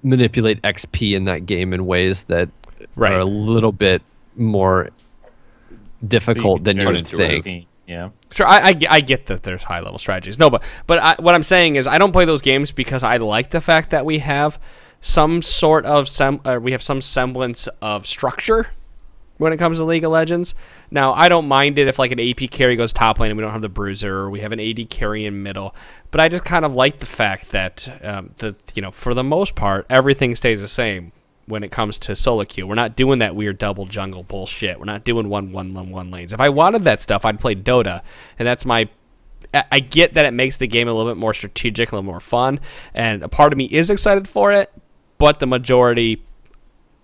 manipulate XP in that game in ways that Right. are a little bit more difficult than you share would it to a think. team. Yeah. Sure, I get that there's high level strategies. No, but what I'm saying is I don't play those games because I like the fact that we have some sort of some semblance of structure when it comes to League of Legends. Now, I don't mind it if like an AP carry goes top lane and we don't have the bruiser, or we have an AD carry in middle. But I just kind of like the fact that, for the most part, everything stays the same when it comes to solo queue. We're not doing that weird double jungle bullshit. We're not doing one lanes. If I wanted that stuff, I'd play Dota, and that's my... I get that it makes the game a little bit more strategic, a little more fun, and a part of me is excited for it, but the majority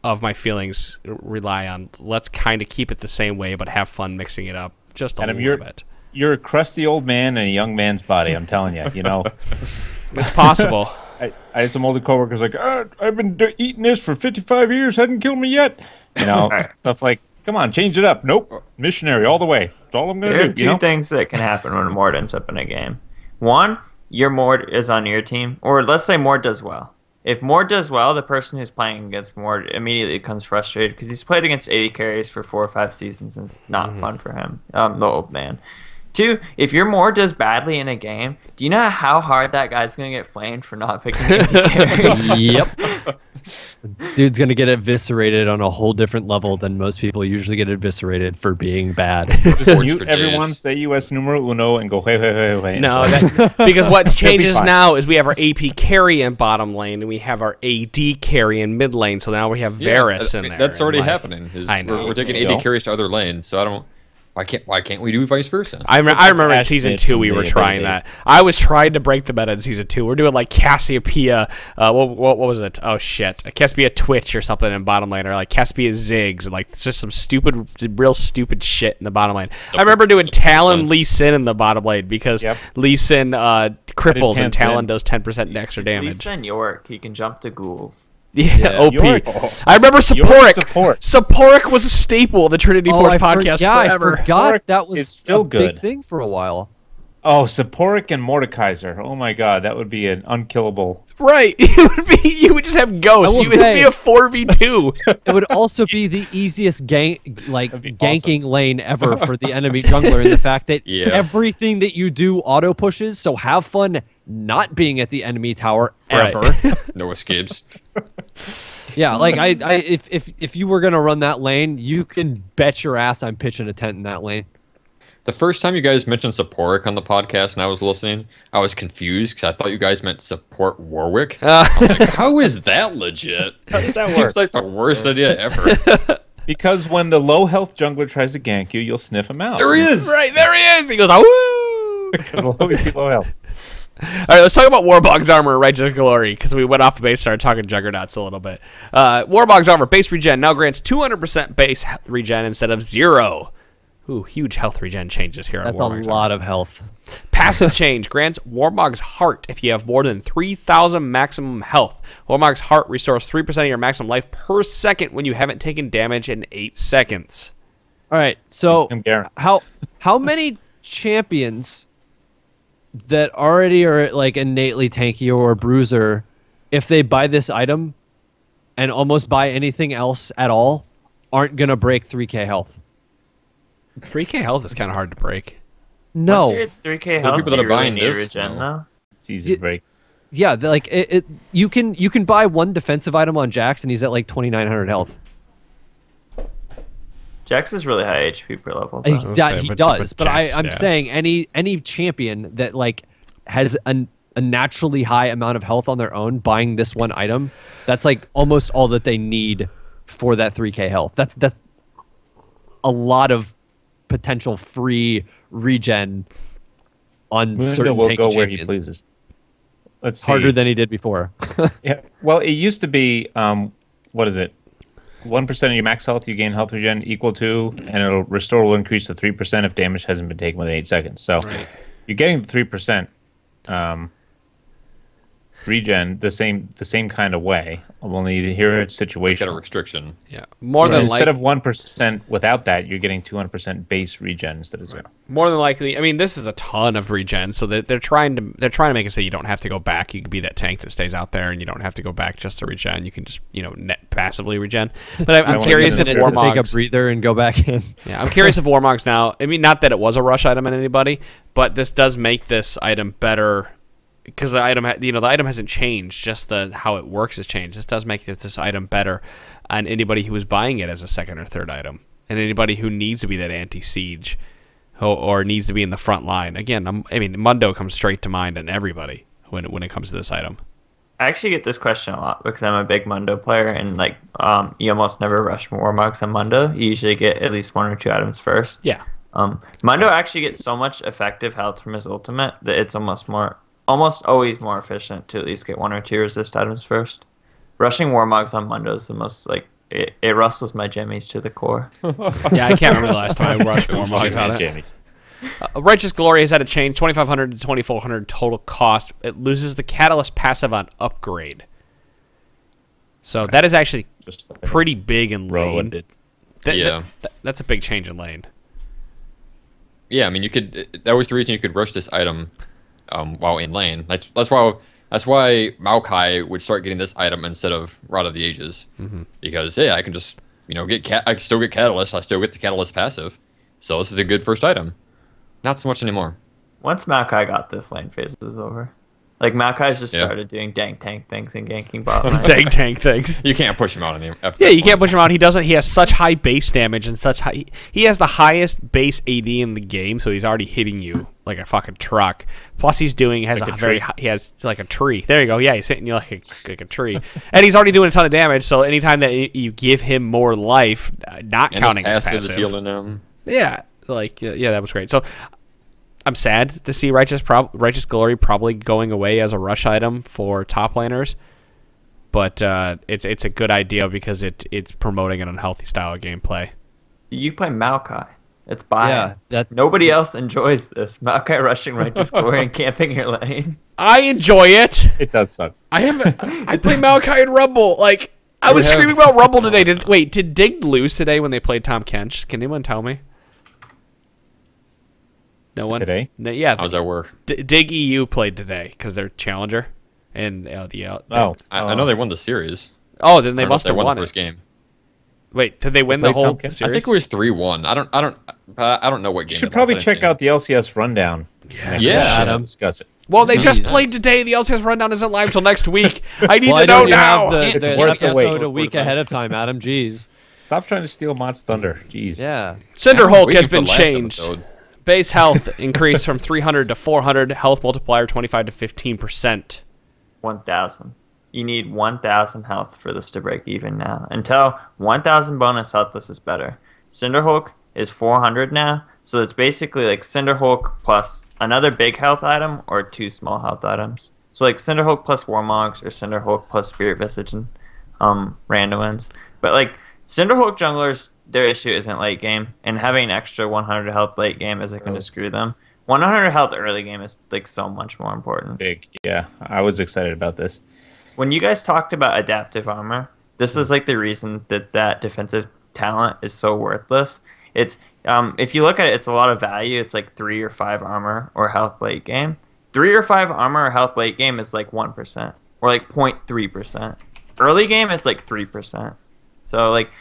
of my feelings rely on let's kind of keep it the same way, but have fun mixing it up just a little bit. You're a crusty old man in a young man's body, I'm telling you. It's possible. I had some older coworkers like, I've been eating this for 55 years, hadn't killed me yet. Stuff like, come on, change it up. Nope, missionary all the way. That's all I'm going to do. There are two things that can happen when a Mord ends up in a game. One, your Mord is on your team, or let's say Mord does well. If Mord does well, the person who's playing against Mord immediately becomes frustrated because he's played against 80 carries for 4 or 5 seasons and it's not fun for him, the old man. Two, if your Mord does badly in a game, do you know how hard that guy's going to get flamed for not picking 80 carry? Yep. Dude's going to get eviscerated on a whole different level than most people usually get eviscerated for being bad. Just mute everyone, say US numero uno, and go, hey. No, because what changes now is we have our AP carry in bottom lane, and we have our AD carry in mid lane, so now we have Varus in there. That's already happening. I know. We're taking AD carries to other lanes, so I don't... Why can't we do vice versa? I remember in season 2 we were trying that. I was trying to break the meta in season 2. We're doing like Cassiopeia. What was it? Oh shit, Cassiopeia Twitch or something in bottom lane, or like Cassiopeia Ziggs, and like it's just some real stupid shit in the bottom lane. I remember doing Talon Lee Sin in the bottom lane because Lee Sin cripples and Talon does 10% extra damage. Lee Sin York, he can jump to ghouls. Yeah, OP. I remember Saporic. Saporic was a staple of the Trinity Force podcast forever. I forgot that was still good. Big thing for a while. Oh, Saporic and Mordekaiser. Oh my god, that would be an unkillable. Right. You would just have ghosts. You would be a 4v2. It would also be the easiest ganking lane ever for the enemy jungler in the fact that everything that you do auto pushes, so have fun not being at the enemy tower ever. Right. No escapes. Yeah, like if you were gonna run that lane, you can bet your ass I'm pitching a tent in that lane. The first time you guys mentioned Saporic on the podcast and I was listening, I was confused because I thought you guys meant support Warwick. I'm like, how is that legit? How does that Seems work? like the worst idea ever. Because when the low health jungler tries to gank you, you'll sniff him out. There he is! Right, there he is! He goes, woo! Because he'll always be low health. All right, let's talk about Warbog's armor, Righteous Glory, because we went off the base, started talking Juggernauts a little bit. Warbog's armor, base regen, now grants 200% base regen instead of 0. Ooh, huge health regen changes here. That's on a lot of health. Passive change grants Warbog's Heart if you have more than 3,000 maximum health. Warbog's Heart restores 3% of your maximum life per second when you haven't taken damage in 8 seconds. All right, so how many champions that already are like innately tanky or a bruiser, if they buy this item and almost buy anything else at all, aren't gonna break 3k health? 3k health is kind of hard to break. No. Once you're at 3k health, people that are buying this, regen, though? It's easy to break. Yeah, like you can buy one defensive item on Jax and he's at like 2,900 health. Jax is really high HP per level. He does, but I'm saying any champion that like has a naturally high amount of health on their own, buying this one item, that's like almost all that they need for that 3k health. That's a lot of potential free regen on certain will tanky go champions. where he pleases. Let's see. Harder than he did before. Yeah. Well, it used to be what is it? 1% of your max health you gain health regen equal to, and it'll restore will increase to 3% if damage hasn't been taken within 8 seconds. So you're getting the 3% regen the same kind of way. Only here it's situation. Got a restriction. Yeah, more than instead of 1% without that, you're getting 200% base regen instead of 0. More than likely, I mean, this is a ton of regen, so that they're trying to make it so you don't have to go back. You can be that tank that stays out there, and you don't have to go back just to regen. You can just net passively regen. But I'm curious if Warmogs take a breather and go back in. Yeah, I'm curious if Warmogs now. I mean, not that it was a rush item on anybody, but this does make this item better. Because the item, the item hasn't changed. Just how it works has changed. This does make this item better on anybody who is buying it as a second or third item. and anybody who needs to be that anti-siege or needs to be in the front line. Again, Mundo comes straight to mind on everybody when it comes to this item. I actually get this question a lot because I'm a big Mundo player, and like you almost never rush Warmogs on Mundo. You usually get at least 1 or 2 items first. Yeah. Mundo actually gets so much effective health from his ultimate that it's almost always more efficient to at least get 1 or 2 resist items first. Rushing Warmogs on Mundo is the most like it rustles my jimmies to the core. Yeah, I can't remember the last time I rushed Warmogs on it. Jammies. Righteous Glory has had a change, 2,500 to 2,400 total cost. It loses the Catalyst passive on upgrade. So that is actually pretty big in lane. That's a big change in lane. Yeah, I mean, you could. That was the reason you could rush this item while in lane. That's why Maokai would start getting this item instead of Rod of the Ages, because I can just I can still get Catalyst. I still get the Catalyst passive, so this is a good first item. Not so much anymore. Once Maokai got this, lane phase is over. Like, Maokai's just started doing dank tank things and ganking bot lane. Dank tank things. You can't push him out anymore. Yeah, you can't push him out. He has such high base damage and such high. He has the highest base AD in the game, so he's already hitting you like a fucking truck. Plus, he has like a tree. There you go. Yeah, he's hitting you like a tree, and he's already doing a ton of damage. So anytime that you give him more life, not counting his passive, is healing him. Yeah, that was great. So I'm sad to see Righteous Glory probably going away as a rush item for top laners, but it's a good idea because it's promoting an unhealthy style of gameplay. You play Maokai. It's biased. Yeah, nobody else enjoys this. Maokai rushing Righteous Glory and camping your lane. I enjoy it. It does suck. I play Maokai in Rumble. Like, I was screaming about Rumble today. Did Dig lose today when they played Tom Kench? Can anyone tell me? No one today. Yeah, how's that work? Dig EU played today because they're challenger, and I know they won the series. Oh, then they must have won the first game. Wait, did they win the whole series? I think it was 3-1. I don't know what game. You should probably check out the LCS rundown. Yeah. Discuss it. Well, they just played today. The LCS rundown isn't live till next week. I need to know don't you now. have the worth the wait. episode a week ahead of time, Adam? Jeez. Stop trying to steal Mott's thunder. Jeez. Yeah. Cinderhulk has been changed. Episode. Base health increased from 300 to 400. Health multiplier 25 to 15%. 1,000. You need 1,000 health for this to break even now. Until 1,000 bonus health, this is better. Cinderhulk is 400 now, so it's basically like Cinderhulk plus another big health item or 2 small health items. So like Cinderhulk plus Warmogs or Cinderhulk plus Spirit Visage and random ones. But like Cinderhulk junglers, their issue isn't late game, and having an extra 100 health late game isn't going to screw them. 100 health early game is like so much more important. Big, yeah. I was excited about this. When you guys talked about adaptive armor, this is like the reason that defensive talent is so worthless. It's if you look at it, it's a lot of value. It's like 3 or 5 armor or health late game. 3 or 5 armor or health late game is like 1% or like 0.3%. Early game, it's like 3%. So like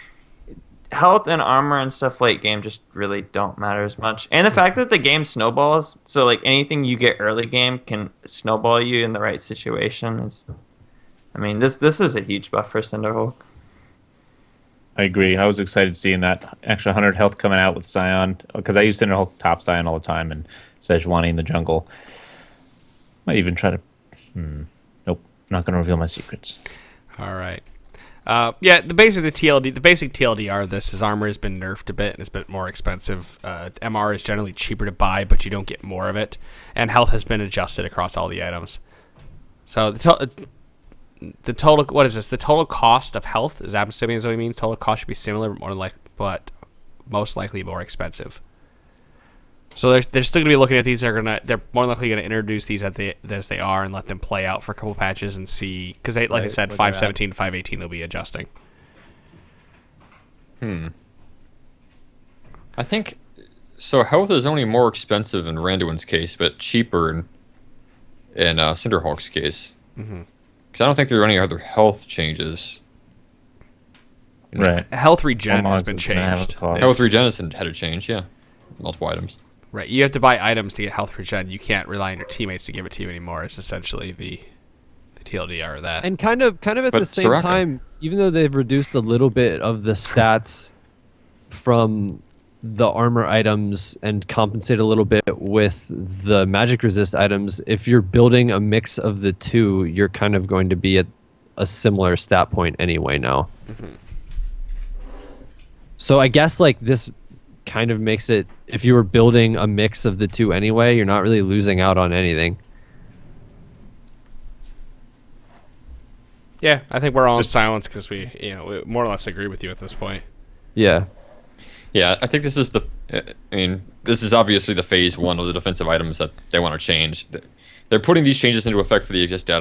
health and armor and stuff late game just really don't matter as much. And the fact that the game snowballs, so like anything you get early game can snowball you in the right situation is. I mean, this is a huge buff for Cinderhulk. I agree. I was excited seeing that extra 100 health coming out with Sion, because I use Cinderhulk top Sion all the time and Sejuani in the jungle. Might even try to... Nope, not going to reveal my secrets. All right. The basic TLDR of this is armor has been nerfed a bit and it's a bit more expensive. MR is generally cheaper to buy, but you don't get more of it. And health has been adjusted across all the items. So the total, what is this? The total cost of health, is that what it means? Total cost should be similar, but most likely more expensive. So they're still going to be looking at these. They're more likely going to introduce these as they are and let them play out for a couple patches and see, because like I said, 5.17 to 5.18 they'll be adjusting. I think so. Health is only more expensive in Randuin's case, but cheaper in Cinderhawk's case. Because I don't think there are any other health changes. Right. Health regen has been changed. Health regen has had a change, yeah. Multiple items. Right. You have to buy items to get health regen. You can't rely on your teammates to give it to you anymore. It's essentially the TLDR of that. And kind of at the same time, even though they've reduced a little bit of the stats from the armor items and compensate a little bit with the magic resist items, if you're building a mix of the two, you're kind of going to be at a similar stat point anyway now. So I guess like this kind of makes it, if you were building a mix of the two anyway, you're not really losing out on anything. Yeah, I think we're all in silence because we more or less agree with you at this point. Yeah. Yeah, I think this is this is obviously the phase one of the defensive items that they want to change. They're putting these changes into effect for the existing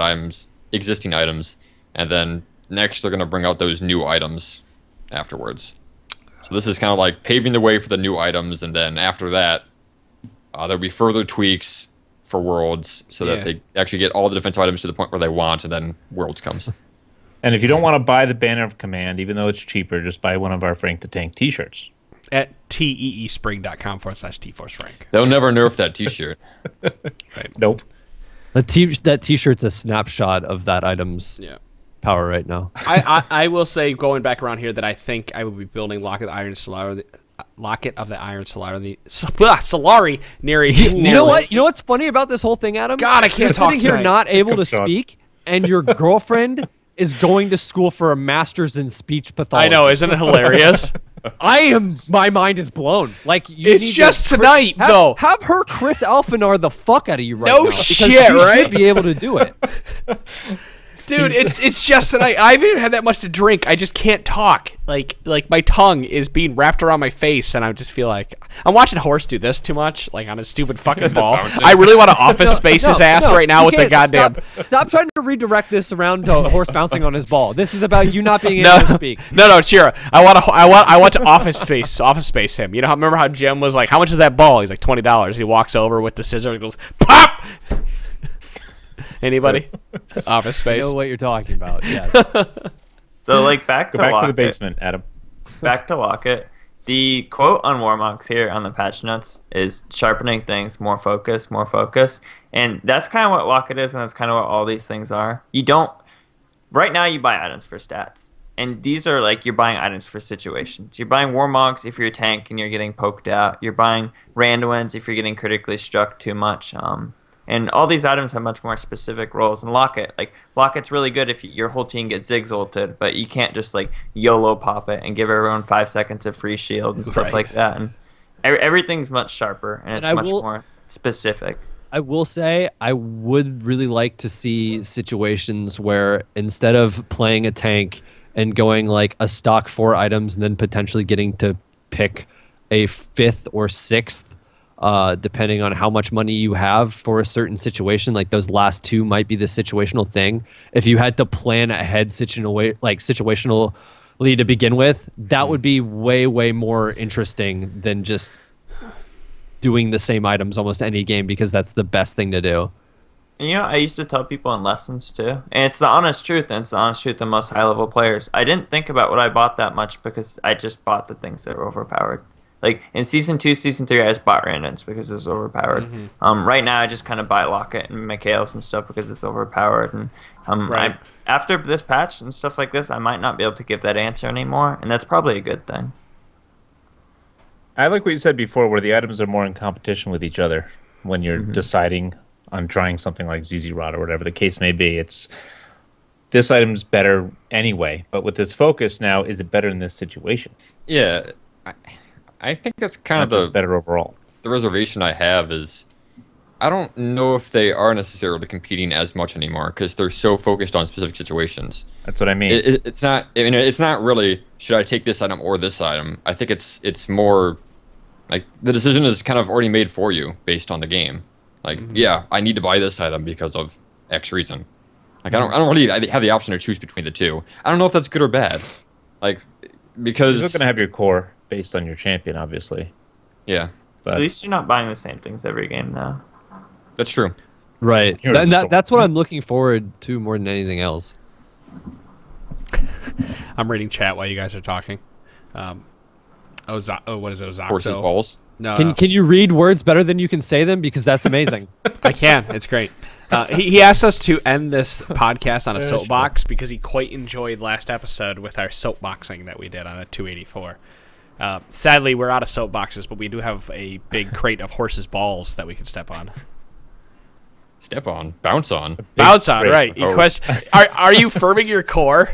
items, and then next they're going to bring out those new items afterwards. So this is kind of like paving the way for the new items, and then after that, there'll be further tweaks for Worlds so that they actually get all the defensive items to the point where they want, and then Worlds comes. And if you don't want to buy the Banner of Command, even though it's cheaper, just buy one of our Frank the Tank t-shirts. At teespring.com/tforcefrank. They'll never nerf that t-shirt. Right. Nope. That t-shirt's a snapshot of that item's power right now. I will say, going back around here, that I think I would be building Locket of the Iron Solari near. You know what? You know what's funny about this whole thing, Adam? God, I can't You're talk sitting here tonight. not able to Sean. speak, and your girlfriend is going to school for a master's in speech pathology. I know, isn't it hilarious? My mind is blown. Like It's need just to tonight, though. Have her Chris Alphanar the fuck out of you right No now. Because shit, she right? should be able to do it. Dude, it's just that I haven't even had that much to drink. I just can't talk. Like my tongue is being wrapped around my face, and I just feel like I'm watching Horse do this too much, like on his stupid fucking ball. I really want to Office Space his ass right now you with the can't. goddamn. Stop trying to redirect this around to Horse bouncing on his ball. This is about you not being able to speak. No, Chira. I want to Office Space him. You know, remember how Jim was like, "How much is that ball?" He's like, $20. He walks over with the scissors, and goes, "Pop!" Anybody? Office I Space. know what you're talking about. Yes. So like back Go to back Locket. to the basement, Adam. Back to Locket. The quote on Warmox here on the patch notes is sharpening things, more focus, and that's kind of what Locket is, and that's kind of what all these things are. You don't. Right now, you buy items for stats, and these are like you're buying items for situations. You're buying Warmogs if you're a tank and you're getting poked out. You're buying Randuins if you're getting critically struck too much. And all these items have much more specific roles. And Locket's really good if your whole team gets Ziggs ulted, but you can't just like YOLO pop it and give everyone 5 seconds of free shield and stuff like that. And everything's much sharper and it's much more specific. I will say I would really like to see situations where instead of playing a tank and going like a stock 4 items and then potentially getting to pick a 5th or 6th, depending on how much money you have for a certain situation, like those last 2 might be the situational thing. If you had to plan ahead situationally to begin with, that would be way, way more interesting than just doing the same items almost any game, because that's the best thing to do. And you know, I used to tell people in lessons too, and it's the honest truth, and it's the honest truth of most high-level players. I didn't think about what I bought that much because I just bought the things that were overpowered. Like in Season 2, Season 3, I just bought Randuins because it's overpowered. Right now, I just kind of buy Locket and Mikhails and stuff because it's overpowered. And after this patch and stuff like this, I might not be able to give that answer anymore, and that's probably a good thing. I like what you said before, where the items are more in competition with each other when you're deciding on trying something like ZZ Rod or whatever the case may be. It's this item's better anyway, but with this focus now, is it better in this situation? Yeah, I think that's kind of the better overall. The reservation I have is I don't know if they are necessarily competing as much anymore because they're so focused on specific situations. That's what I mean. It's not. I mean, it's not really should I take this item or this item. I think it's more like the decision is kind of already made for you based on the game. Like, yeah, I need to buy this item because of X reason. Like, I don't really have the option to choose between the two. I don't know if that's good or bad. Like, because you're going to have your core based on your champion, obviously. Yeah, but at least you're not buying the same things every game now. That's true. Right. That's what I'm looking forward to more than anything else. I'm reading chat while you guys are talking. What is it? Ozaxo? Horses balls. No. Can you read words better than you can say them? Because that's amazing. I can. It's great. He asked us to end this podcast on a soapbox because he quite enjoyed last episode with our soapboxing that we did on a 284. Sadly, we're out of soapboxes, but we do have a big crate of horses' balls that we can step on. Step on, bounce on. Bounce on, crate. right. Oh. Are you firming your core?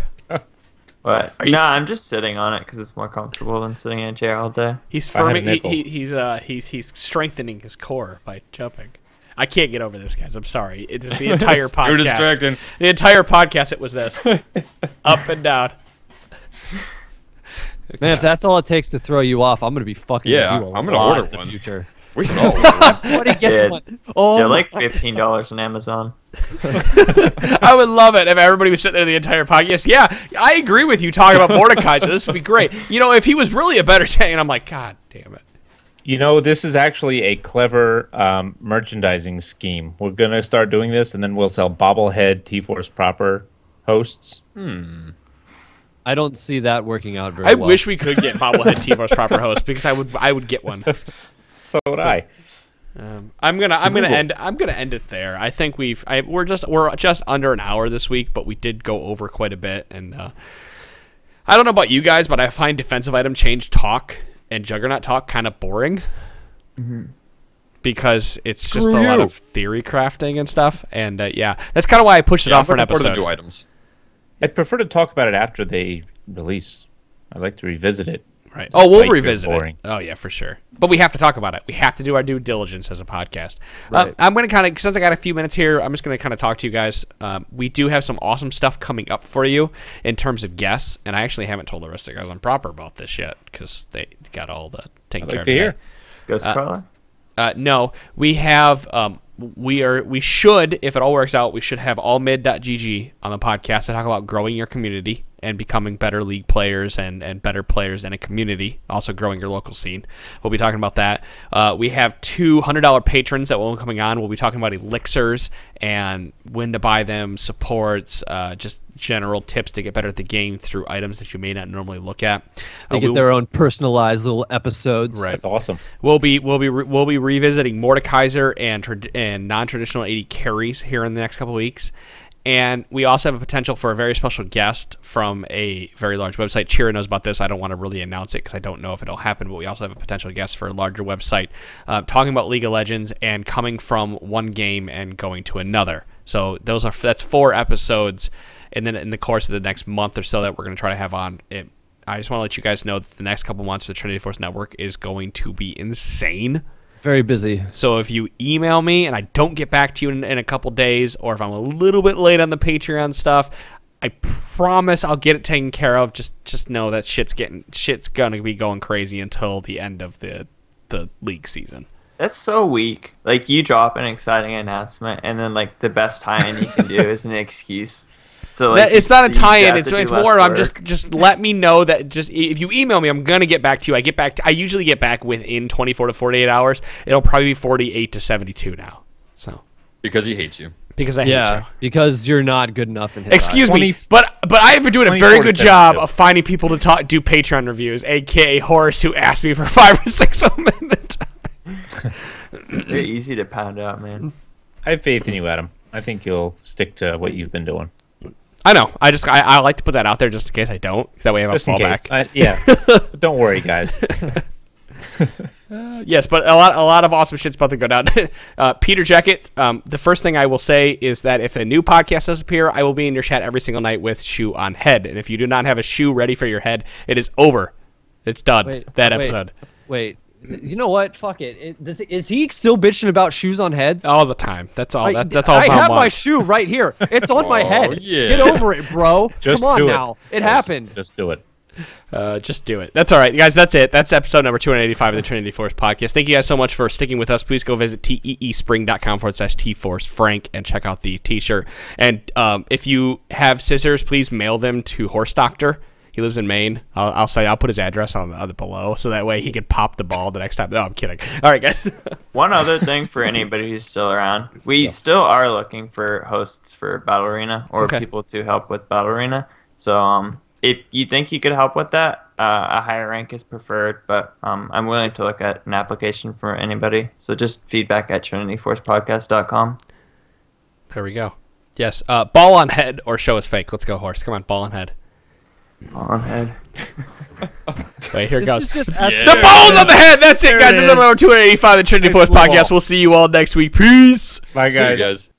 What? you No, f- I'm just sitting on it because it's more comfortable than sitting in a chair all day. He's I had a firming. nickel. He's strengthening his core by jumping. I can't get over this, guys. I'm sorry. It is the entire podcast. Too distracting. The entire podcast. It was this, up and down. Man, if that's all it takes to throw you off, I'm gonna be fucking Yeah, with you a I'm gonna lot order in the one. future. We should all. Everybody gets Yeah. one. Oh, They're my- like $15 on Amazon. I would love it if everybody was sitting there the entire podcast. Yeah, I agree with you talking about Mordecai. So this would be great. You know, if he was really a better tank, and I'm like, God damn it. You know, this is actually a clever merchandising scheme. We're going to start doing this, and then we'll sell bobblehead T-Force proper hosts. I don't see that working out very I well. wish we could get bobblehead T-Force proper host because I would get one. So would I. I'm gonna end it there. I think we're just under an hour this week, but we did go over quite a bit. And I don't know about you guys, but I find defensive item change talk and Juggernaut talk kind of boring because it's just a lot of theory crafting and stuff. And yeah, that's kind of why I pushed it off for an I'm looking forward to episode. the new items. I'd prefer to talk about it after they release. I'd like to revisit it. Right. Oh, we'll Like, revisit it. boring. Oh, yeah, for sure. But we have to talk about it. We have to do our due diligence as a podcast. Right. I'm going to kind of, since I got a few minutes here, I'm just going to kind of talk to you guys. We do have some awesome stuff coming up for you in terms of guests, and I actually haven't told the rest of the guys on proper about this yet because they got all the taken I'd care like of to today. hear. Ghost Crawler? No, we have. We should, if it all works out, we should have allmid.gg on the podcast to talk about growing your community and becoming better league players and better players in a community. Also growing your local scene. We'll be talking about that. We have two $100 patrons that will be coming on. We'll be talking about elixirs and when to buy them, supports, just general tips to get better at the game through items that you may not normally look at. They get their own personalized little episodes. Right. That's awesome. We'll be revisiting Mordekaiser and non-traditional 80 carries here in the next couple of weeks. And we also have a potential for a very special guest from a very large website. Chira knows about this. I don't want to really announce it because I don't know if it'll happen, but we also have a potential guest for a larger website talking about League of Legends and coming from one game and going to another. So that's 4 episodes, and then in the course of the next month or so that we're going to try to have on it. I just want to let you guys know that the next couple months for the Trinity Force Network is going to be insane. Very busy. So if you email me and I don't get back to you in a couple days, or if I'm a little bit late on the Patreon stuff, I promise I'll get it taken care of. Just know that shit's gonna be going crazy until the end of the league season. That's so weak. Like, you drop an exciting announcement, and then, like, the best tie-in you can do is an excuse. So, like, It's not a you tie-in. have to It's do less more. I'm work. just let me know that. Just if you email me, I'm gonna get back to you. I usually get back within 24 to 48 hours. It'll probably be 48 to 72 now. So Because he hates you. because I hate Yeah, you. because you're not good enough in his Excuse eyes. me, but I have been doing a 24 very to good job 72. of finding people to do Patreon reviews, aka Horace, who asked me for 5 or 6 a minute. They're easy to pound out, man. I have faith in you, Adam. I think you'll stick to what you've been doing. I know. I like to put that out there just in case I don't. That way I have Just a in case. fallback. Yeah. But don't worry, guys. Yes, but a lot of awesome shit's about to go down. Peter Jacket, the first thing I will say is that if a new podcast does appear, I will be in your chat every single night with shoe on head. And if you do not have a shoe ready for your head, it is over. It's done. Episode. Wait. You know what? Fuck it. Is he still bitching about shoes on heads? All the time. That's all. That's all. I Tom have my wants. shoe right here. It's on my Oh, head. yeah. Get over it, bro. Just Come on do it. now. It happened. Just do it. Just do it. That's all right, guys. That's it. That's episode number 285 of the Trinity Force Podcast. Thank you guys so much for sticking with us. Please go visit teespring.com/tforcefrank and check out the t-shirt. And if you have scissors, please mail them to Horse Doctor. He lives in Maine. I'll put his address on the below so that way he could pop the ball the next time. No, I'm kidding. All right, guys. One other thing for anybody who's still around, we still are looking for hosts for Battle Arena or Okay. people to help with Battle Arena. So if you think you could help with that, a higher rank is preferred, but I'm willing to look at an application for anybody. So just feedback at trinityforcepodcast.com. There we go. Yes. Ball on head or show us fake. Let's go, Horse. Come on, ball on head. Ball on head. Wait, here it goes. This is just The balls on the head. That's it, There guys. it This is is. number 285 of the Trinity Force Nice ball. Podcast. We'll see you all next week. Peace. Bye, See you guys. guys.